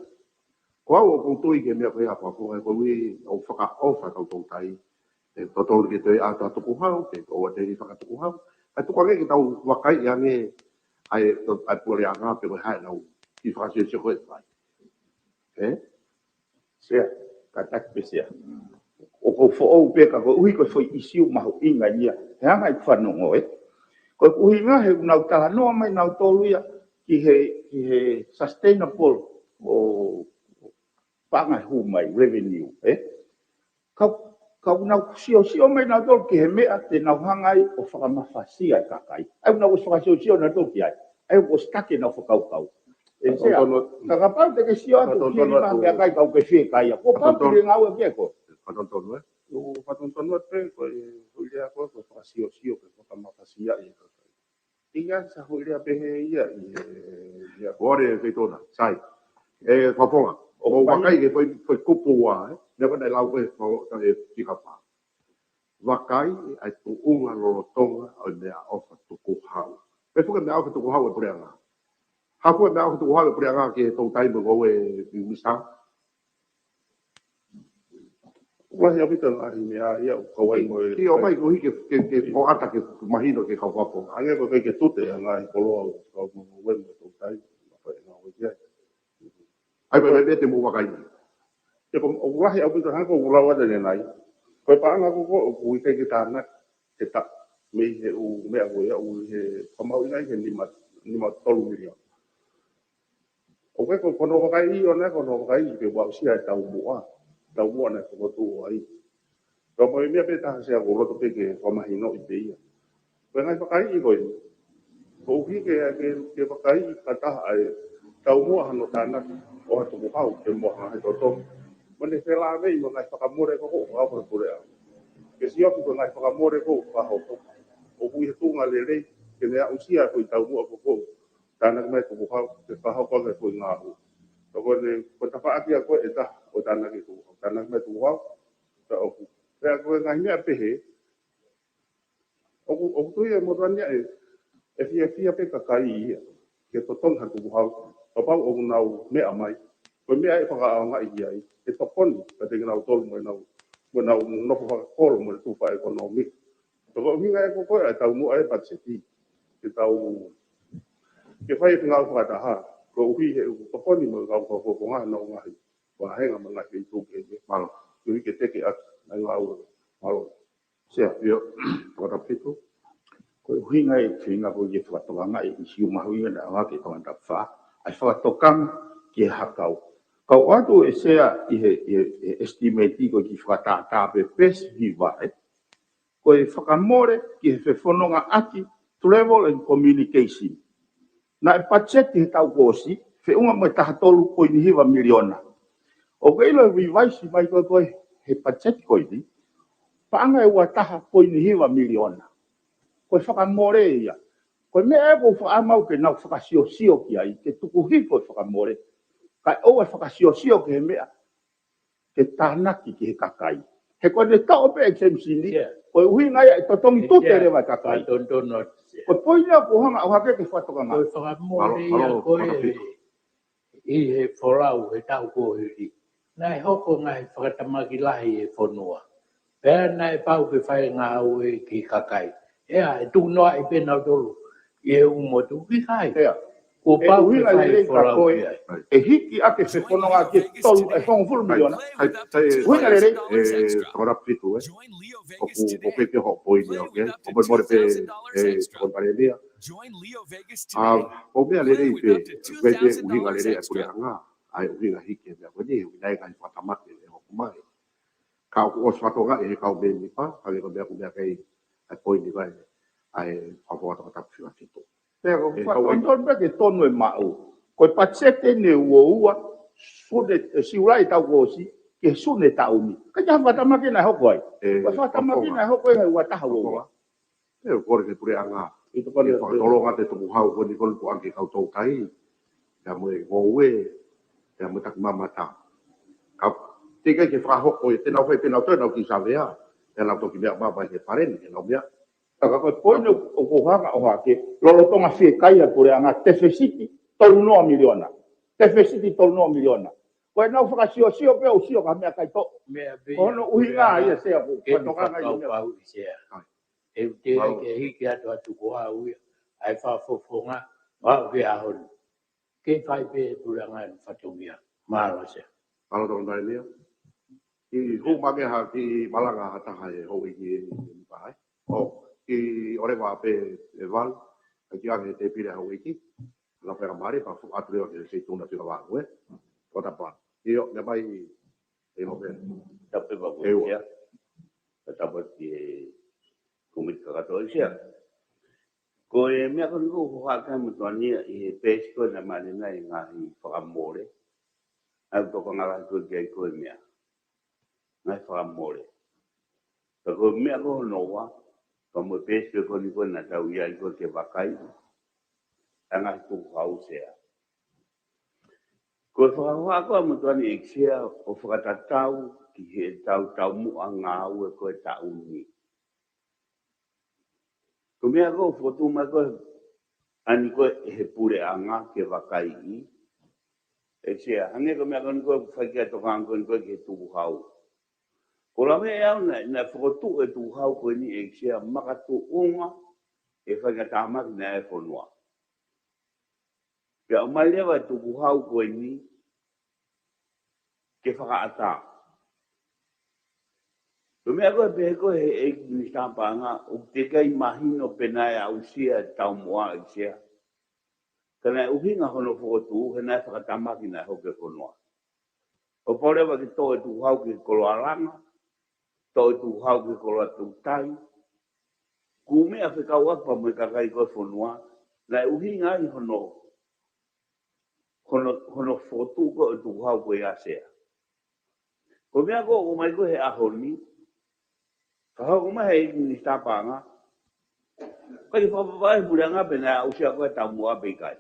Ko au o koutui ke mea koe a whakonga, ko ui o whaka-ofa kau tau tai. E totoro ke te ata tuku hau, ke o te ri whakatuku hau. Ai tuku ange ki tau wakai i ange, ai pure a ngā pe koe hae nau, ki whakasio se koe whai. Sea, ka tak pe sea. O ko fo'ou peka ko uhi ko foi isiu mahu inga ia. He anga i whanongo Ko uhi ngā he unau tala noa mai nau tolu ia ki he sustainable o panga hu mai revenue. Kau nau sio mai nau tolu ki he mea te nau hangai o whakamawhasia i kakai. Ai unau whakasio nau tolu ki ai. Ai o stake nau whakau. E sea, ka pau te ke sio atu ki ni maha mea kai kau ke whie kai a. Ko pau ki ngau e kia ko. Whatontonu O whatontonu pe ko huirea ko whakasio ke whakamawhasia i kakai. Ia sa huirea pehe ia i Ore kei tōna, sai. E whaponga. O wakai ke foi kupu wā, mea kona lau koe e tikapa. Wakai ai tu unga lorotonga o mea ofa tuku hau. Pe fuka mea ofa tuku hau e pure anga. Haku e mea ofa tuku hau e pure anga ke tau taimu ngau e misa. Wahi a pita ngā hi mea ia o kawai mo e... Ki o mai kuhi ke o ata ke mahino ke kau wapo. Ange ko ke tute a ngā hi koloa o kau mo wenu e tau tai. Ngā hoi kia. Ai pe te mu wakai. Ia ko o wahi a pita hako ulawa tene nai. Koe paanga ko kui kei ki tāna te tak. Mei he u mea koe a u he pamau ingai he nima tolu milion. O koe kono wakai i o ne kono wakai i pe wau sia e tau mua. Tau mua ne kono tu o ai. Koe mo i mea pe taha sea ko roto pe ke whamahino i pe ia. Koe ngai wakai i koe. Ko uhi ke wakai i kataha ai tau mua hano tāna o hatu kuhau ke mua hana he toto. Mane whela mei mo ngai whakamore ko o hau kore au. Ke sioki ko ngai whakamore ko o hau. O hui he tunga lelei ke nea usia ko i tau mua ko tāna me ko kuhau ke whahau ko ngai ko i ngā hu. Ko ta whaaki a koe e ta o tāna ke kuhau. Tāna me kuhau ta oku. Pea koe ngai mea pehe. Oku tui e morania e fia pe kakai ia. Ke totong hatu kuhau. Papau o nau mea mai. Koe mea e whakaanga i ai. E tokoni, ka te nau tolu mo nau nopo whakakolo mo te tupa ekonomi. Toko hinga e kokoe ai tau mua e patseti. Ke tau, ke whai e ngau whakataha. Ko uhi he tokoni mo ngau whakakonga nau ngahi. Wahenga ma ngahi i tūke e malo. Kui ke teke atu, nai ngau malo. Sea, io, kora pitu. Ko hinga e whina ko i whakatokanga i siu mahu i na ngā ke tōngata wha. Ai whakatokanga ki hakau. Kau atu e sea i he estimate ko ki whakatata pe pesi hi wae. Ko e whakamore ki he whewhanonga aki travel and communication. Na e pacheti he tau kōsi, whiunga mo e taha tolu ko i hiwa miliona. O keilo e rewaisi mai koe he pacheti ko i ni, paanga e ua taha ko i hiwa miliona. Ko e whakamore ia. Ko mea e ko whaamau ke nau whakasio ki ai, ke tuku hiko e whakamore. Kai o e whakasio ke he mea, ke tānaki ki he kakai. He koe ne tau pe exemption ni, koe uhi ngai e totongi tute rewa kakai. Koe poina ko hanga au hake ke whatoka ngā. Koe whakamore ia koe i he wholau he tau kōhiri. Nai hoko ngai whakatamaki lahi e whanua. Pea nai pau ke whai ngā au e ki kakai. Ea, e tūnoa i pēnau tolu. I he umotu ki kai. Ea, Ko E pau uhi ke ngai fai lei ka folau koe, ki ai. e hiki ake se pono ngā ke tolu e whongfuru miliona. Uhi ngai lei, tora pitu o pe ke ho poi ni oke o pe more pe o pare dia o me ale rei pe pe uhi ngai lei a kure anga ai uhi ngai hiki me ko ni uhi ngai ngai patamake e ho mai ka o swato ga e ka o be ni pa ka ko be ko be kai ai poi ni vai ai fa fo ta ta fitu pero whakondon pe ke tonu e mau. Koe patsete ne ua sune si urai tau kosi, ke sune tau ni. Ka jaha whatamaki nai hoko ai. Koe whatamaki nai hoko ai ua taha ua. e o kore ke pure anga I to kore ko tolo nga te tu hau ko ni ko ko anke kau tau tai ya mo e goe ya mo tak mama ta ka te ke fra hoko te na fe te na te na ki sa vea e na to ki mea baba ke paren e no mea Taka koe poine o kohanga o hake, lolo tonga whie kaia pure anga tefesiti tolu noa miliona. Tefesiti tolu noa miliona. Koe nau whakasio sio pe o sio ka mea kai to. Mea be. Kono uhi ngā ia sea ko Ke ni whatokanga i whakau mea. pau i sea. E te ai ke hiki atu atu ko a ui. Ai whafofonga. Wau ke ahon. Ke whai pe pura ngai whatongia. Maro sea. alo to ndai mea ki hu ma ke ha ki malanga ha ta ha e ho i ki pai o ki ore wa pe e val ki ave te pire ho i ki la pe mare pa fu atrio ke se tuna fi va we o ta pa io ne mai e no pe Tape ba ko ya. Tape ki kumit ka to sia. Ko e mea ko ko ha ka mo to ni e pesco na mane na nga i whakamore. Au toko ngara ko ke ko mea. Ngai whakamore. Ko mea ko noa. Ko mo pesco ko ni ko na tau ia ko ke wakai. Anga tu hau sea. Ko whakawha ko mo to ni eksia o whakatatau ki he tau mu a ngā ue ko e tau ni. Ko mea ko whotu mai ko ani ko he pure anga ke wakai i. E sea, hange ko mea ko whakia to kanko ko ke tuku hau. Ko la mea au na whotu e tuku hau ko ni e sea makatu unga e whakia tamaki na e whonua. Pea o mai lewa e tuku hau ko ni ke whakaata. Ko mea ko pe ko he ni tampanga o te kai mahino penai au sia tau moa e sea. Kana uhinga hono whotu, he nai whakatamaki nai hoke whonua. O porewa ki tō e tu hau ki koloa ranga, tō e tu hau ki koloa tūtai. Ku mea whikau apa mo i kakai koe whonua, nai uhinga i hono whotu ko e tu hau koe asea. Ko mea ko o mai koe he ahoni, whahau ko mai he ni tāpanga, kai whapawai puranga pena au sia koe tamua peikai.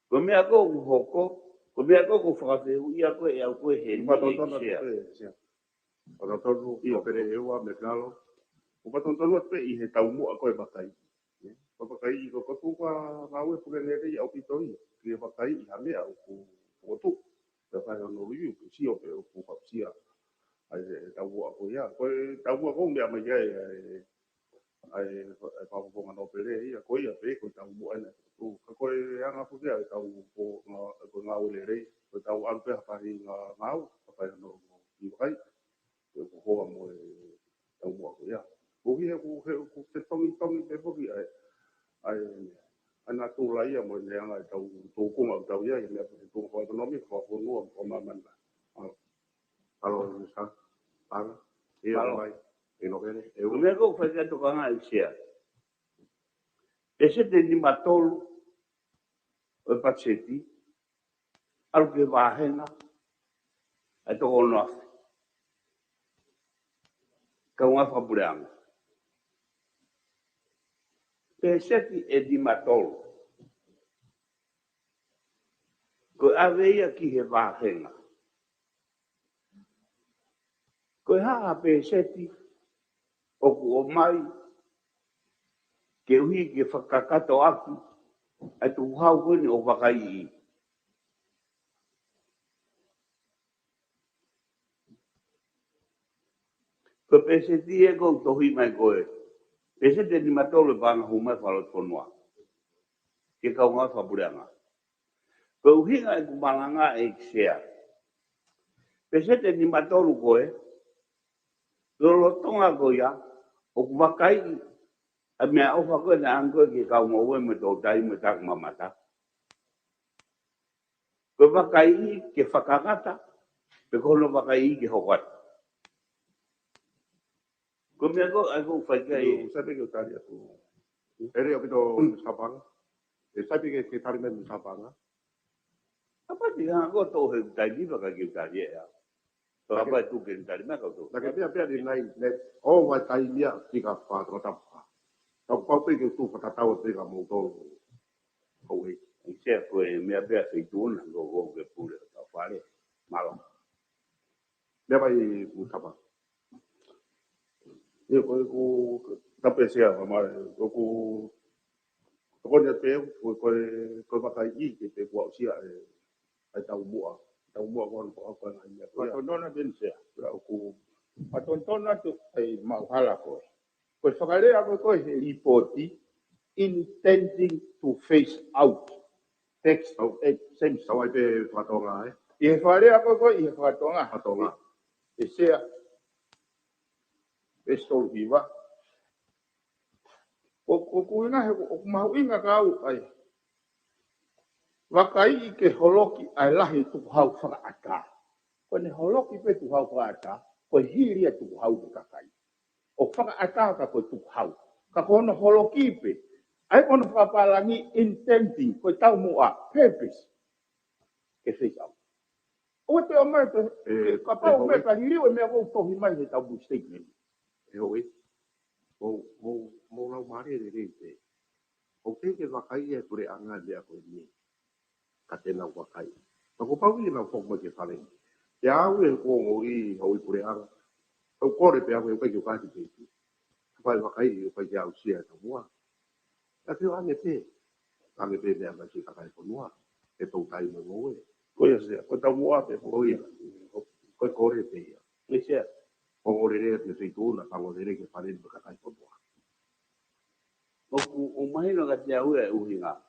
Ko mea ko hoko, ko mea ko whakawhehu ia koe e au koe he ni e sea. o ta tonu i o pere e ua me kalo o pa tonu pe i he tau mua ko e bakai ko bakai i ko ko kwa ngau e pure nere i au pitoi ki e bakai i ha mea o tu te whai ono riu ki si o pe o ku papsia ai e tau mua ko ia ko e tau mua ko mea mai ai pa ko ngano pere ia ko ia pe ko tau mua ene tu ko e anga fu ia tau ko ngau le rei ko tau an pe pa i ngau pa no i bakai ko hoa mo e tau mua ko ia. Ko hi he te tongi te poki ai ana tu lai ia mo ne anga tau kunga tau ia i mea te tu ko economy ko ko no ko mamanda. Alo ni sa. Ana ia mai e no vene e O mea ko whakia to kanga i sea. E se te ni matolu o e patseti, alu ke wahenga, ai toko ono afi. Ka unga whapureanga. Pe seti e di matolu. Ko aveia ki he wahenga. Ko haa pe seti o ku o mai ke hui ke whakakato aku ai tu hau koni o wakai i. Ko pe seti e kou tohi mai koe. Pe seti ni matolu e panga humai whalot konua. ke kau ngā whapureanga. Ko uhinga e kumalanga e share. Pesete ni matoru koe, lolo tonga koe o kumakai, a mea ofa koe na angoe ke kau ngoe me tō tai me tak mamata. Ko makai ke whakangata, pe kono makai ke hokata. Ko mea ko ai ko whaikai. Sabi ke tari atu. Ere o pito Sabanga. E sabi ke tari me Sabanga. Apa ti ha ko to he tai ni ba ka ki tari ya. To apa tu ke tari me ka to. La ke pia di nai ne o wa tai mia tika pa ro tapa. Tau pau pe ke tu whakatau te ka mō tō hau e. I se ko e mea bea se tu na go ke pure ta whare. Malo. Mea mai utapa. Ia ko tape sea mai ko ni te ko makai I ke te ko sia ai tau mua ko ngai ia. Patondona ben sea. Ko patondona tu ai mauhala ko. Ko whakarea ko he ripoti intending to face out. Text of same Tau ai pe whatonga e. I whakarea ko I whakatonga. Whatonga. E sea. E stol hiwa. Ko kuinga he o mahu inga kau ai. Wakai I ke holoki ai lahi tuku hau whakaata. Ko ne holoki pe tuku hau whakaata. Ko hiri e tuku hau kakai. O whakaata ka ko tuku hau. Ka kono holoki pe. Ai kono whakapalangi intending. Ko tau mua purpose. Ke face out. O te o mai te. Ka pau me ka hiriu e mea kou tohi mai he tau bu statement. E hoi. Mō lau maare re te. O ke wakai e kure anga lea koe ni. Ka tēnā wakai. Ma ko pau I nau whokma ke whare. Te au e ko ngoi hoi kure anga. Au kore pe au e ukai ki ukati pe. Pai wakai I ukai ki au sia ta mua. Ka te ane pe. Ane pe mea mai si kakai konua. E tau tai mo ngoe. Ko ia sea ko tau mua pe Ko ia. Ko kore pe ia. Ni se. O ngore re te feituna. Ka ngore re ke whare ni kakai konua. O mahina ka te au e uhinga.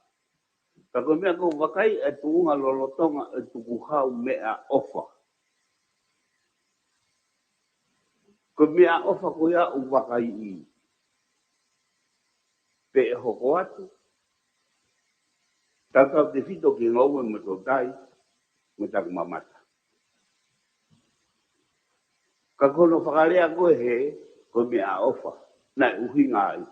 Ka ko mea ko wakai e tuunga lolotonga e tuku hau mea ofa. Ko mea ofa ko ia u wakai I. Pe e hoko atu. Tātau te whito ki ngau e me tō tai, me taku mamata. Ka kono whakarea koe he, ko mea ofa. Nai uhinga ai.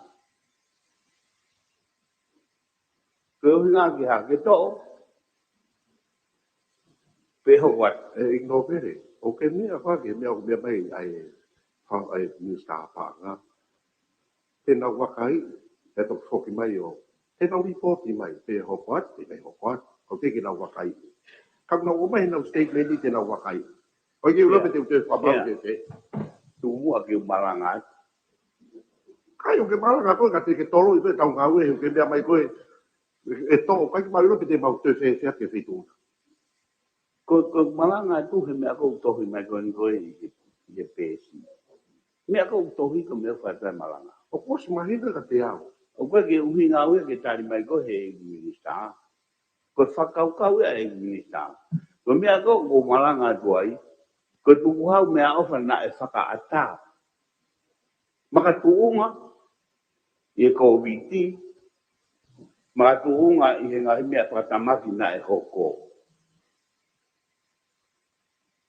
Ko uhinga ki ha ke tō. Pe hoko atu. E ingo pere. O ke mea whake mea o mea mai ai ai Mr. Panga. Tēnā wakai e tō whoki mai o. Tēnā ripoti mai pe hoko atu, pe hoko atu. O te ki nā wakai. Ka ngā o mai nau statement I tēnā wakai. O ke ulape te ute whapau te te. Tu mua ki umaranga atu. Kai o ke maranga koe ka te ke tolo I pe tau ngau e o ke mea mai koe. E tō, kai ki mai ulape te mau te whea ke whituna. Ko maranga atu he mea kou tohi mai koe ni koe I pēsi. Mea kou tohi ko mea whatai maranga. O kosi mahina ka te au. O koe ke uhinga ue ke tari mai koe he minista. Ko whakaukau e minista. Ko mea ko maranga atu ai. Ko tuku hau mea ofa na e whakaata. Maka tuunga I COVID. Maka tuunga I he ngahi mea whakatamaki na e hoko.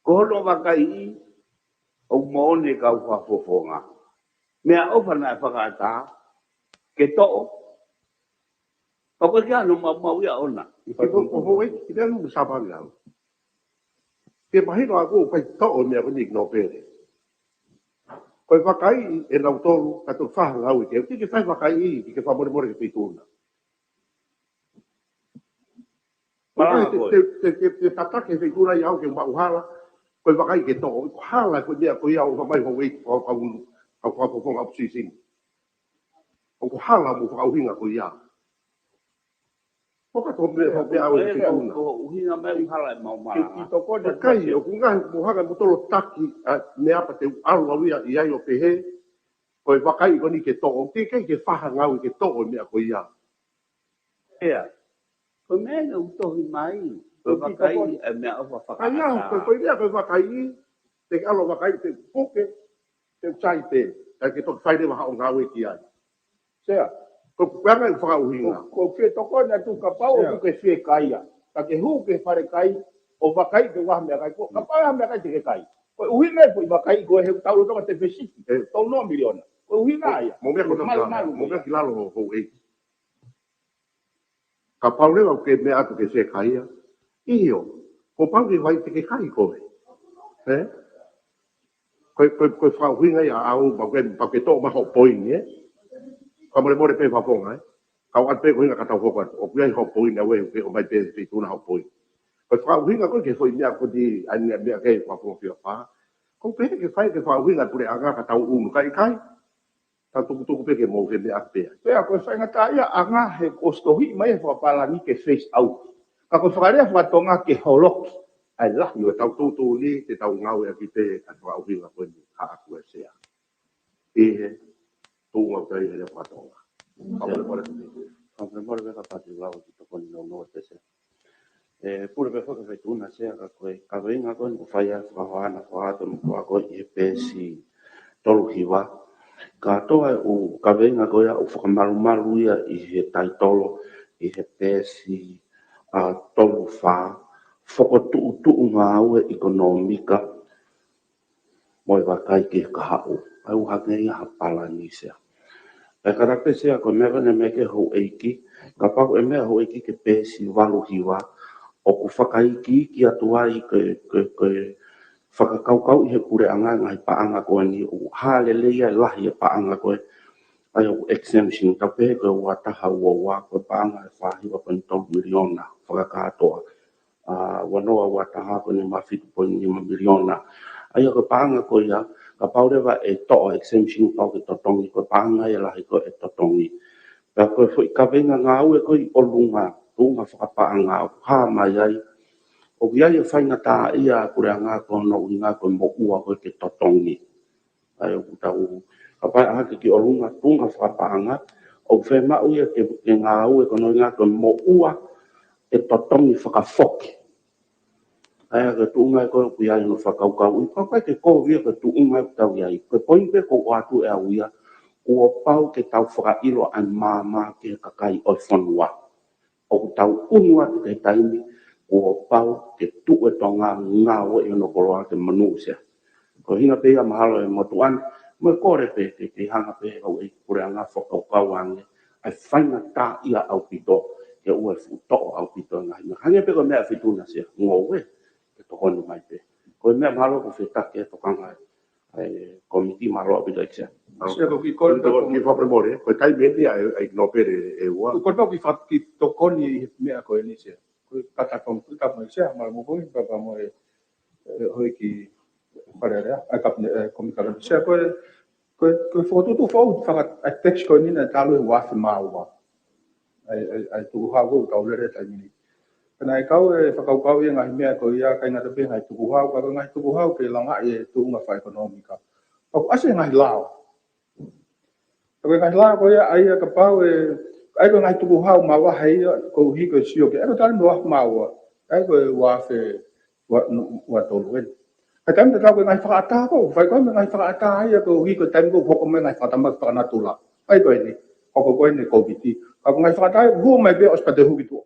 Ko hono wakai I o moone kau whafofonga. Mea ofa na e whakaata. Ke to'o. Ka koe kia no mau ia ona. O hoi, I te anu sabangi au. Ke mahino a koe kai tō mea koni igno pere. Koe wakai e nau tolu, ka tō whahanga au I ke. Ki ke whai wakai I, ki ke whamore more ke pituna. Maranga koe. Te tatake pituna I au ke mauhala, koe wakai ke tō. Ko hala koe mea koe au whamai hoi au whapofonga au sising. O ko hala mo whakauhinga koe ia. Poka tō mea au e pituna. Ko uhinga mea uhala e mau maranga. Kai, o kunga mohanga motolo taki ne apa te aru awia I ai o pehe, koe wakai koni ke tō, te kei ke whaha ngau ke tō mea koe ia. Ea. Ko me na uto mai. Ko pakai e me o fa Ai não, foi dia que vai cair, tem algo vai cair, tem pouco, tem sai tem, é que tô sai de uma um gawe que ai. Sea, ko pega o fa o hinga. Ko que toko na tu kapau o que se caia. Ta que hu que fare kai, o vai cair que wa me kai, ko kapau me kai te kai. Ko o hinga foi vai cair ko he tau to te fesi, tau no miliona. Ko o hinga ai. Mo me ko mo me kilalo ho e. Kapau le o que me atu que se caia. Io ko pangi vai te kai ko eh ko fa winga ya au ba ke to ma ho point eh ka mo le mo le pe fa fonga ka wa pe ko winga ka ta ho ko o pi ho point na we ke o mai pe tu na ho point ko fa winga ko ke foi mia ko di an mia ke fa fo fi fa ko pe ke fa winga pure anga ka ta u kai kai ta tu pe ke mo ke mia pe pe ko fa ngata ya anga he ko sto hi mai fa pala ni ke face out ka ko fa re fa tonga ke holok ai la yo tau tu ni te tau ngau e ki te atua o hinga ko ni ha aku e sea e he tu ngau kai he fa tonga ka mo le ka pati la o to ko ni no te se pure pe foka fe tuna se ka venga ko ni fa ya fa wana fa to mo ko e pesi tolu hiwa ka toa o ka venga ko ya o fa malu ia i he tai tolo i he pesi a tolu fa foko tu ngā ue ekonomika mo i wakai ki ka hao. Au hake ia hapala ni sea. E karape sea ko mea vane me ke hou eiki, ka pako e mea hou eiki ke pēsi walu hiwa, o ku whakaiki ki atua i ke whakakaukau i he kure anga ngai paanga koe ni, o hale leia lahi e paanga koe, ai o exemption, tau pehe koe wataha ua koe paanga e whahiwa pantau miliona, whakakatoa. Wanoa wataha ko ni mafitu po ni miliona ai ko panga ko ya ka paureva e to exemption pa ko totongi ko panga ya lahi ko e totongi ka ko foi ka venga ngau e ko i olunga tunga whakapanga ha mai ai o ia ia whainga tā ia kure anga ko no inga ko mo ua ko ke totongi ai o tau ka pai ake ki olunga tunga whakapanga o whema uia ke ngau e ko no inga ko mo ua e totongi whakafoki. Ai ka tuunga ko ku ia no whakaukau. I papai ke ko via ka tuunga tau ia. Ko poimpe ko atu e auia. Ua pau ke tau whakailo an māma ke kakai o whanua. O tau unu atu ke taimi. Ua pau ke tu e tonga ngā o e no koroa ke manusia. Ko hina pēia mahalo e motuan. Mo kore pe ke hanga pe au e kure anga whakaukau ange. Ai whainga tā ia au pito. Ke ua futo au pito ngai. Hange pe ko mea whituna sia. Ngowe. Ke tokoni mai pe. Ko mea mahalo ko whetake e tokanga ai komiti mahalo apita iksia. Sia ko ki ko ki fa premore, ko tai menti ai no pere e ua. Ko pa ki tokoni mea ko ni sia. Ko kata komputa mo sia ma mo ko pa mo hoi ki parere a kap komika sia ko foto tu fo fa a text ko ni na talo wa fa ma wa. Ai tu ha go ka ule ta ni. Kana kau e whakaukau i ngai mea ko ia kai ngata pe ngai tuku hau, ka ngai tuku hau ke langa i tu unga wha ekonomika. Pau ase ngai lao. Ka ngai lao ko ia ai ka pau e, ai ko ngai tuku hau ma waha ia ko hiko sio ke, ai ko tali mo ma wa, ai ko wafe wa tolu wen. Ka tam te tau ko ngai whakaata ko, whai ko ngai whakaata ia ko hiko tam ko hoko me ngai whatamak whakanatula. Ai ko ni, hoko ko ni COVID. Ka ngai whakaata hu mai be ospate hu kitu.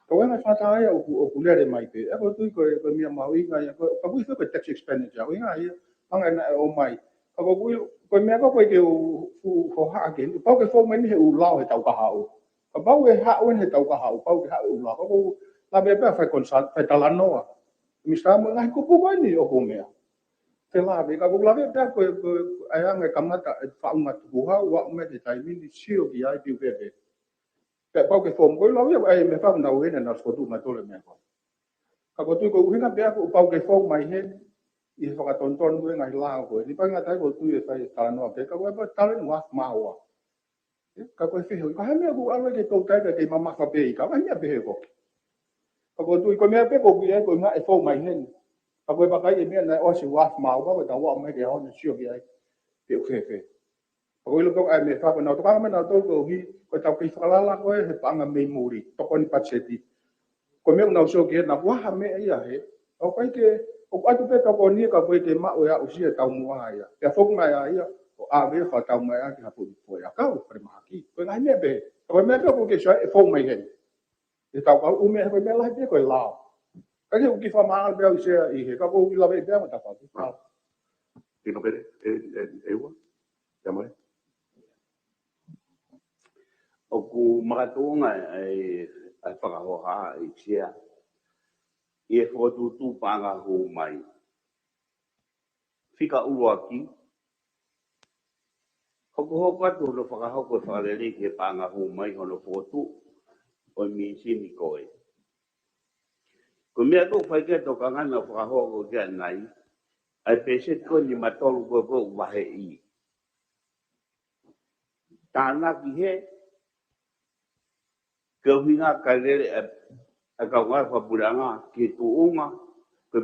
Ko nga whataia o kulere mai pe. E ko tui ko mia maui ngai ko pui ko tax expenditure. O nga ia anga na o mai. Ko ko mia ko ke o ha ke. Pau ke fo mai ni he u lao he tau ka hau. Ko pau e ha o he tau ka hau. Pau ke ha u lao. Ko la be pe fa consult fa talanoa. Mi sta mo ngai ko pu ni o ko mea. Te la be ka ko la be pe ko ai anga kamata fa unga tu ha wa me te tai ni sio ki ai pi pe. Pe pau ke fom ko lawe ai me fa na wena na fotu ma tole me ko. Ka ko tu ko hina pe ko pau ke fom mai he i fa ka tonton ko ngai la ko. Ni pa nga tai ko tu e fa ta no pe ka ko pa ta le wa ma wa. Ka ko fe ho ka me ko alwe ke to ta ke mama fa pe ka me pe ko. Ka ko tu ko me pe ko ku ai ko nga e fom mai he. Ka ko pa ka e me na o si wa ma wa ko ta wa me ke ho ni sio ki ai. Pe fe fe. Ko ilo ko ai me fa na to ka me na to ko hi ko tau ki falala ko he panga me muri to ko ni patseti ko me na so ke na wa me ia he o kai ke o atu pe to ko ni ka ko te ma o ya o si tau mo ya te fo ma ya ia o a ve fa tau ma ya ki ha po ya ka o pre ma ki ko ngai me be ko me ko ke so e fo mai he e tau ka u me ko me la pe ko la ka ke ki fa ma be o se i he ka ko ki la be be ma ta fa Tino pere, ewa, yamai. O ku makatunga ai whakahoha i tia. I e whakatutu panga ho mai. Whika ua ki. Hoko atu no whakahoko whakarere ke panga ho mai hono whakatu o mi sini koe. Ko mea tō whaikia tō kangana whakahoko kia nai, ai pese ko ni matolu ko wahe i. Tāna ki he, ke uhinga karere a kaunga whapuranga ki tuunga, ke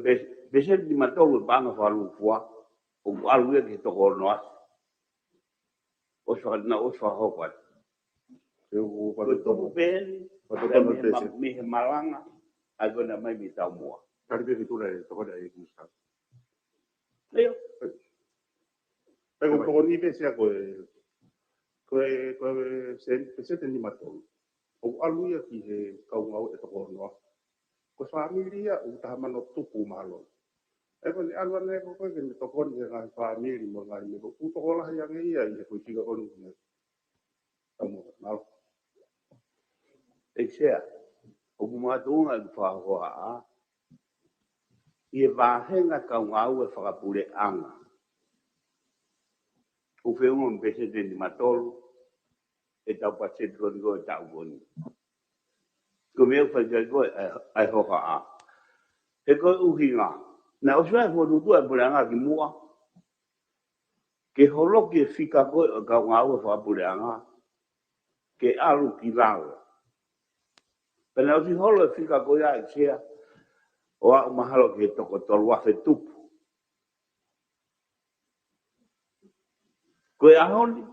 pese ni matolu panga whalufua, o aluia ki toko noas. O whakatana o whakahoko atu. Ko tōku pēni, mihe malanga, ai kona mai mi tau mua. Tari pe fitura e toko da e kusta. Leo. Pego toko ni pe sea koe se te ni matolu. O aluia ki he kaunga e toko noa. Ko familia o tahamano tupu malo. E ko ni alua ne ko ke ni toko ni ngai family mo ngai me ko toko la ya ngai ia i ko tika ko ni. Amo malo. E sea, o kumatunga i whahoa a, i e wāhenga kaunga au e whakapure anga. O whiunga mpese te ni matolu, e tau pasetro ni koe tau koni. Ko mea whaikai koe ai hoka a. He koe uhinga, na o suai whotutua e pure anga ki mua, ke holoki e whika koe o kaunga au e whakapure anga, ke alu ki lao. Pena o si holo e whika koe a e sea, o a mahalo ke toko tolu afe tupu. Koe ahoni,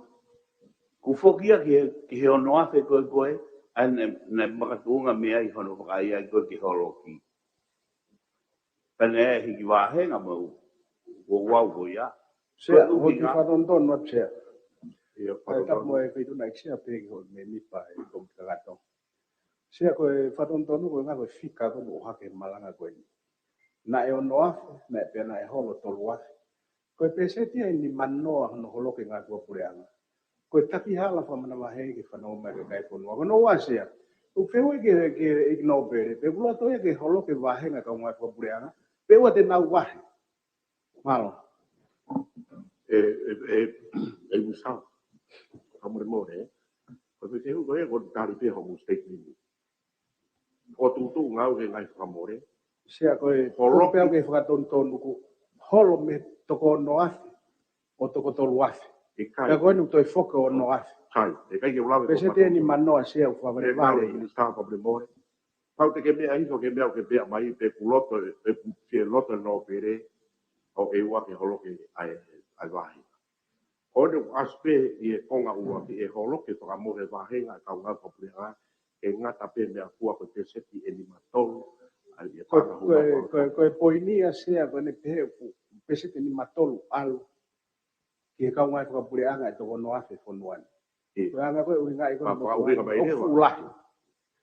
ku fokia ki he ono afe koe, ane makatunga mea i hono whakaia i koe ki holo ki. Pena e hiki wāhenga mau, o wau koe ia. Sea, ho ki whatonton no sea. Ai tapu e whitu na iksia pegi ho me mipa e kom kagato. Sea koe whatonton no koe ngā koe whika koe o hake malanga koe ni. Na e ono afe, na e pena e holo tolu afe. Koe pesetia ni manoa no holoke ngā kua pureanga. Koe tapi hala whamana wahe ke whanau mai ke kai ponua. Kono wasea, u whewe ke ignobere, pe kula toia ke holoke wahe ngā kau ngā kua pureanga, pe ua te nau wahe. Malo. Musau. Kamore more. Ko pe hu koe ko tari pe ho mistake ni. O tu ngau ke ngai kamore. Sea koe holo pe ke whakatonton nuku holo me toko no afe o toko tolu afe. Ka koe nu toi foka o no afe. Kai, e kai ke ulawe. Pese te ni manoa sea u whavare vare. Ni sta kamore more. Pau te ke mea hiso ke mea ke mea mai pe kuloto pe ke loto no pere o e ua ke holo ke ai wahi. Ode aspe i e konga ua ki e holo ke toka more wahenga kau ngā koprea e ngata pe mea kua ko te seti e ni matolu. Koe poinia sea koe ne pehe pese te ni matolu alu ki e kau ngai whakapureanga e toko no afe whonuani. Koe anga koe uhinga i koe o ulahi.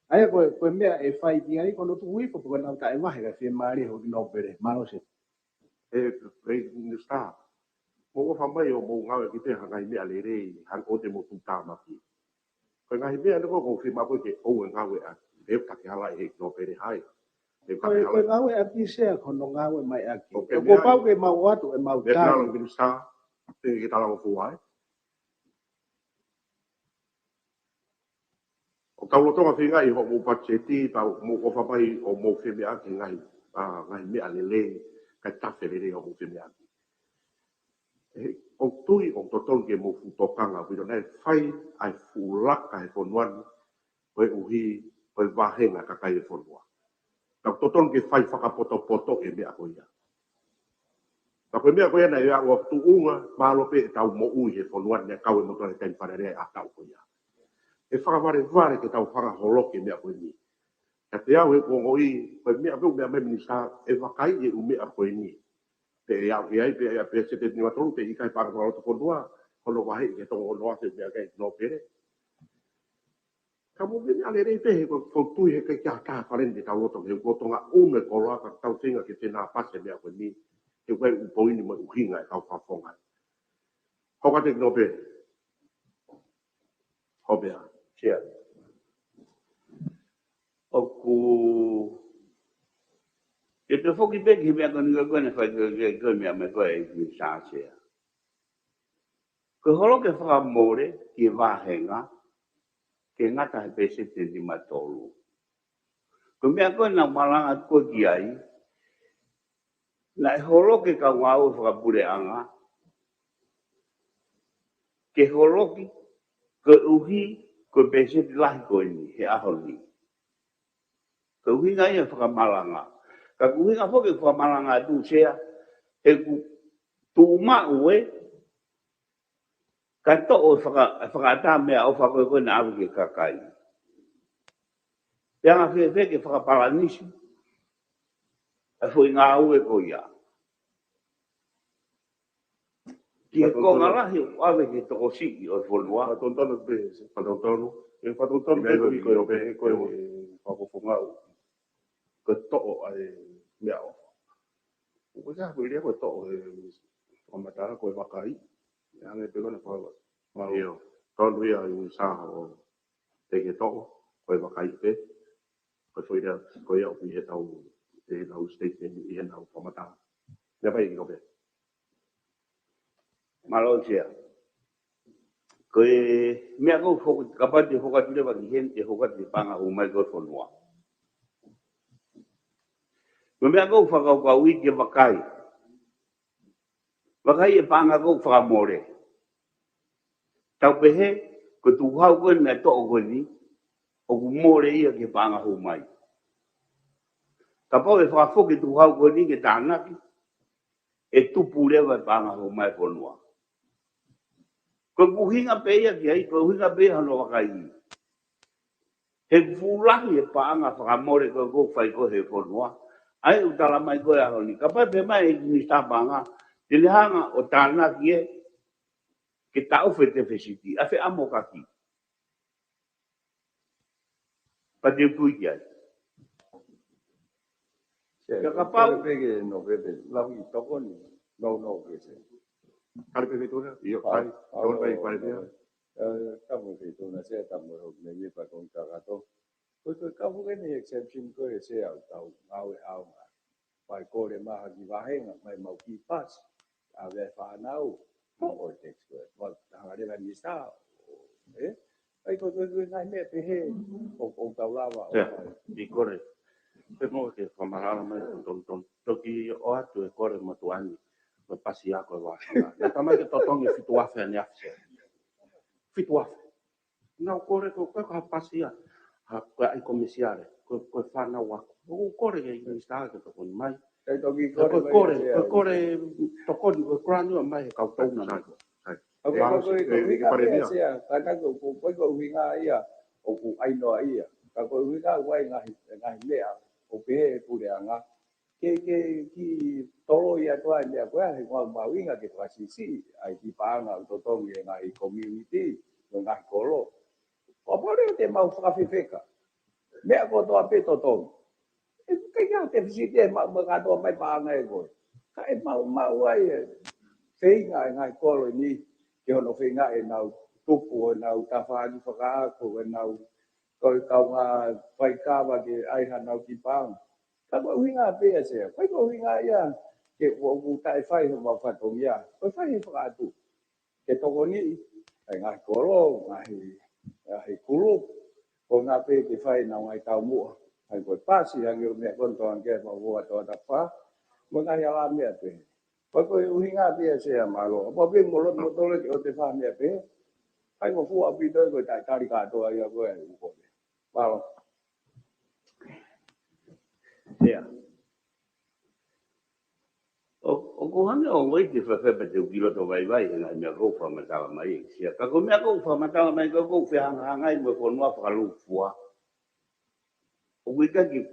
Aia koe mea e whai ki ai kono tu hui koe nau ta e mahe ka whie maari ho ki no pere. Maro se. Ni sta. Mo whamai o mo ngawe ki te hangai mea le rei hang o te mo tu tāmaki. Koe ngai mea niko ko whima koe ke ou e ngawe a e take hala e no pere hai. Koe ngawe a ki sea kono ngawe mai aki. Ko pau ke mau atu e mau tāi. Nalo ki sta. Te ki tala o fuai. O taulotonga whinga i ho mo pacheti tau mo o whamai o mo whime aki ngai mea le le kai tafe le o mo whime aki. O tui o totol ke mo futokanga whiro nei whai ai fulaka e whonuan koe uhi koe wahenga kakai e whonua. Tau totol ke whai whakapoto e mea koe ia. ka koe mea koe na ia ua tuunga malo pe tau mo ui he fonuan ne kau e moto le ten para rea a tau koe ia. E whakaware ke tau whaka holoke mea koe ni. Ka te au he kongo i, koe mea peo mea minista e wakai e umea koe ni. Pe e au ke ai pe e pe se te niwa tonu te ikai whakawara to konua, hono wahe ke tongo noa te mea kai no pere. Ka mo mea le rei pehe ko tui he kai kia kaa wharende tau loto he kotonga ume koloa ka tau tinga ke tēnā pase mea koe ni. Ke koe upoini mo uhinga e tau whawhonga. Hoka te no pere. Hobea. Sia. Oku e te foki peki mea kone whai koe mea me koe e ki sāsea. Ko holo ke whakamore ki wāhenga ke ngata he pese te di matolu. Ko mea koe na malanga koe ki ai na e holo ke ka wāu whakapure anga ke holo ki ko uhi ko pese te lahi koe ni he ahoni. Ko uhi ngai e whakamalanga. Ka kuhinga foke whamalanga tu sea he ku tu mau e ka to o whakata mea o whakoe na aru ke kakai. Peanga whewhe ke whakaparanisi a fwoi ngā au e ko ia. Ki he ko ngā rahi o awe ke toko siki o whonua. Whatontonu pe, whatontonu. E whatontonu pe koe koe o pe, koe o whakofungau. Ko to'o ai mea o. Ko ka koe rea koe to'o e whamatara koe wakai. E hange pe kona whawa. Iyo. Tonu ia i saha o te ke to'o, koe wakai pe. Koe whoi rea, koe au pi he tau state i he nau whamata. Nea pai i kope. Malo sia. Koe mea kou kapati whakatule waki hen e whakatule panga o mai koe whonua. Koe mea kou whakau i ke wakai. Wakai e panga kou whakamore. Tau pehe, ko tu hau koe mea to'o koe ni, o ku more ia ke panga o mai. Ka pau e whakafoke tu hau koe ni ke tānaki, e tupu lewa e panga o mai whonua. Ko kuhinga pe ia ki ai, ko kuhinga pe hano wakai i. He fulahi e panga whakamore koe kou whai koe he whonua. Ai utala mai koe aho ni. Ka pai pe mai e kini tāpanga, te lehanga o tānaki e, ke tau whe te whesiti, a whe amo kaki. Pa te pui ki ai. Ka kapau pege no bebe lawi tokoni no kese. Kare pe tona, iyo kai, tona pai pare pia. Kamu ke tona se tamu ho me ye pa kon kagato. Ko kamu ke ni exception ko se au tau au ma. Pai ko le ma ki vahenga mai mau ki pas. Ave fa nau o text ko. Wa hangare va ni sta. Ai ko ngai me pe he o tau lava. Di kore. Pe mo ke whamarara mai ton toki o atu e kore matuani. Me pasi ako e wāhanga. Ia tamai ke totongi fitu afe ane afse. Fitu afe. Nau kore ko koe ka pasi a. Ha koe ai komisiare. Koe whanau ako. Ko kore ke i stāga ke tokoni mai. Koe kore tokoni koe kurani o mai he kau tauna mai. Ko winga ia o ku aino ia. Ka ko winga wai ngai mea o pe pure anga. Ke ki tolo ia toa ia ko ai ko ma winga ke pasisi ai ki panga to tongi ngai community ngai kolo. O pore te mau whakawhiwheka. Mea ko toa pe to tongi. E kai ia te visite ma kato mai panga e koe. Ka e mau ai e whenga ngai kolo ni ke hono whenga e nau tupu o nau tawhani whakaako e nau koi kau ngā whai kawa ke aiha nau ki pāng. Ka koe winga pēa sea. Koe koe winga ia ke o tae whai ho mau whatongi ia. Koe whai he whakaatu. Ke toko ni ai ngai kolo, ngai kulu. Ko ngā pē ke whai nau ngai tau mua. Ai koe pāsi hangi o mea konto anke ma hoa toa tapa. Mo ngai ala mea pē. Koe winga pēa sea malo. Mo pē molot motole ke o te wha mea pē. Ai mo fu api to ko tai tari ka to ai ko ai ko. Malo. Ia. O O ko hanga o wai te whawhepa te ukilo to vai vai hena mea kou whamatawa mai e sia. Ka ko mea kou whamatawa mai ka kou whihanga i mo whanua whakalu fua. O wika ki,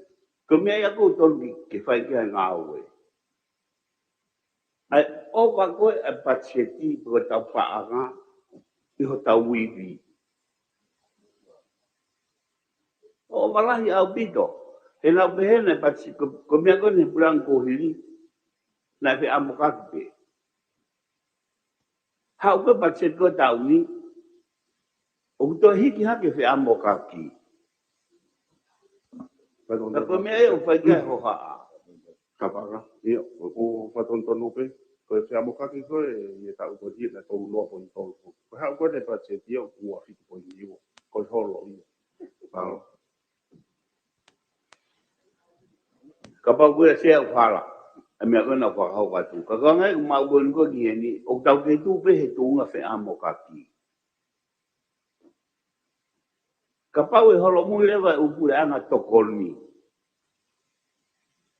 ko mea ia kou tonu ki whai kia ngā oe. Ai o wa koe e patseti ko tau paanga i ho tau wiwi. O malahi au pito. He nau pehene patseti, ko mea koe ne pulang ko hili. Na fe amokaki pe. Hau ke patseti ko tau ni. O kuto hiki hake fe amokaki. Na ko mea e o whai kia ho haa. Kapara, ia, o whatontono pe, ko e whiamokaki ko e tau ko tia na tau loa po i tau ko. Ko hau ko ne pache tia o kua whiti po i iwa, ko i holo ia. Pao. Ka pau kua sea o whala. A mea kona whakahau katu. Ka kangai ku mau kua niko ki heni, o tau ke tu pe he tunga fe amokaki. Ka pau e holo mui lewa e upure anga tokoni.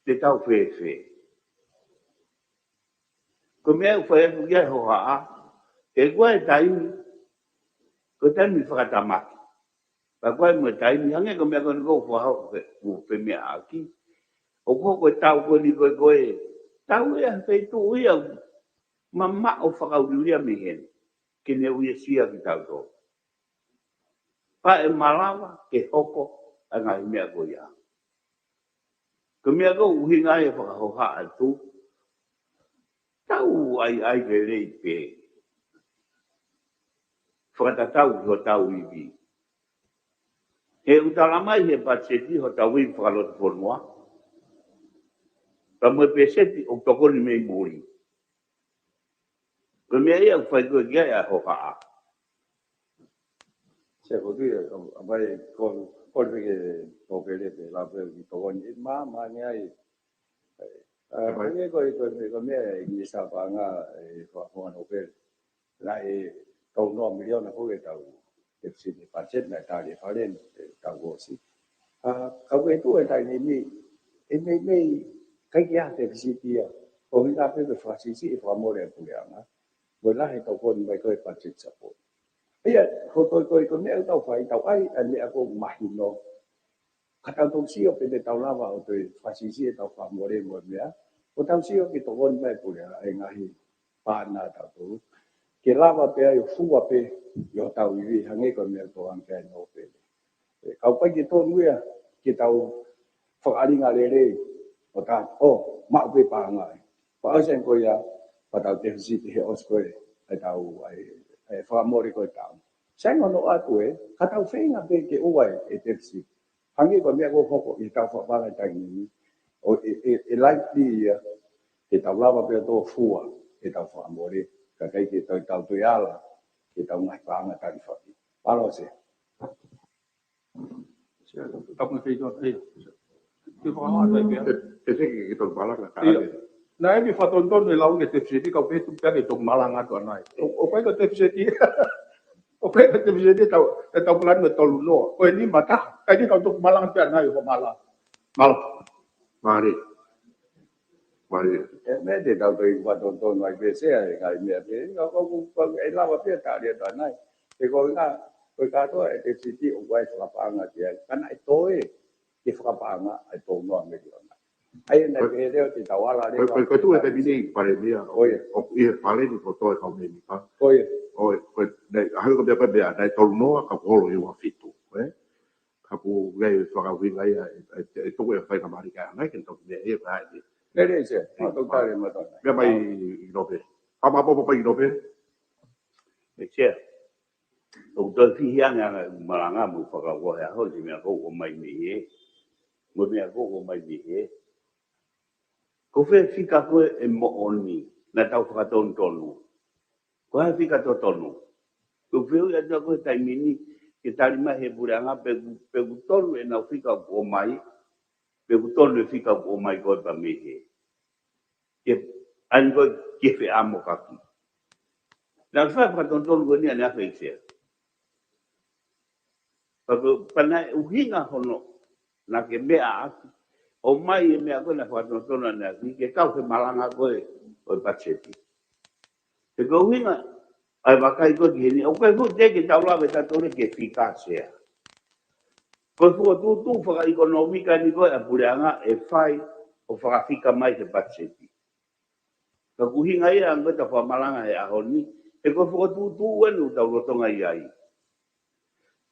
Te tau whewhe. Ko mea u whaefu kia ho haa. E kua e taimi. Ko taimi whakatamaki. Ka kua e mua taimi. Hange ko mea kona kou whahau whe mea aki. O koko e tau koe ni koe koe. Tau ea whei tu uia. Ma o whakaururia me hen. Kene uia sia ki tau tō. Pa e malawa ke hoko a ngai mea koe ia. Ko mea ko uhi ngai e whakahoha atu. Tau ai ke rei pe. Whakatatau ki ho tau iwi. He utalamai he patseti ho tau iwi whakalotu whanua. Ka mwe peseti o tokoni mei mori. Ko mea ia whai koe kia ea hoha a. Se ko tu vai ko ke ko pele pe la pe to ko ni ma ni ai ko me ni sa pa nga ko no pe la to no miliona ko ke tau e si ni budget na ta le falen ta go si ka we tu e tai ni me kai ya te si dia o ni ta pe fa si si fa mo le pu ya nga wo la he to ko ni mai ko budget support. Ia, ko mea tau whai tau ai, a mea ko mahi no. Ka tau tau sio pe te tau lava o te whasisi e tau whamore mo mea. Ko tau sio ki tō koni mai pule e ngahi pāna tau tau. Ke lava pe ai o fua pe i o tau iwi, hange ko mea tō anke ai no pe. Kau pai ki tō nuia ki tau whakaringa lere o tā, maa pe pāngai. Pa au sen ko ia, pa tau te husiti he oskoe, ai tau ai, whamore koe tau. Sainga no atu ka tau whenga pe ke uai e tepsi. Hangi ko mea ko hoko i tau whapanga tangi ni. O e likely ia, ke tau lava pe tō fua, ke tau whamore, ka kai ke tau tui ala, ke tau ngai pāanga tangi whaki. Palo se. Tau me whi tō te. Te whakaata i pia. Te seki ki tō palaka ka ale. Nā e mi whatontono e lau nge te whiseti kau pētu pia ke tō malanga tua nai. O pai ka te whiseti. O pai ka te whiseti tau kulani me tolu noa. O e ni mata. Kai ni kau tō malanga pia nai o malanga. Malo. Mari. Mari. Me te tau tui whatontono ai pe sea e kai mea pe. Ko e lawa pia tāria tā nai. Te ko ngā, ko katoa e te whiseti o wai whakapanga tia. Kana e toe ke whakapanga ai tō noa me tia. Ai na ke reo te tawala le. Ko tu e te mini pare mea. Oye. O i pare ni ko toi kau me ni pa. Oye. Oye, ko dai haru ko be be dai tolu noa ka holo i wa fitu, Ka pu ngai whakawinga ia e tuku e whai ka mari ka ngai ken toki e vai. Nere se, mato tare mato. Mea mai i nope. Pa pa i nope. E sia. O tō whihianga maranga mu whakawohe aho si mea koko mai ni he. Mo mea koko mai ni he. Ko whea whika koe e mo oni na tau whakatonu tonu. Ko hea whika tō tonu. Ko whea ua tō koe taimini ke tarima he buranga pegu tonu e nau whika o mai. Pegu tonu e whika o mai koe pa mehe. Ke ani koe ke whea amo kaki. Nā whea whakatonu tonu koe ni ane a whea. Pana uhinga hono na ke mea aki. O mai e mea koe na whakatonu tonu ane aki. Ke kau ke malanga koe. o pacheti te ko winga ai wakai ko ki ni o kai fu te ki taula ve ta tole ke eficacia ko fu tu whaka ekonomika ni ko a pureanga e fai o whakawhika mai te pacheti ka kuhinga ia ang ta whamalanga e ahoni e ko fu tu wenu tau rotonga iai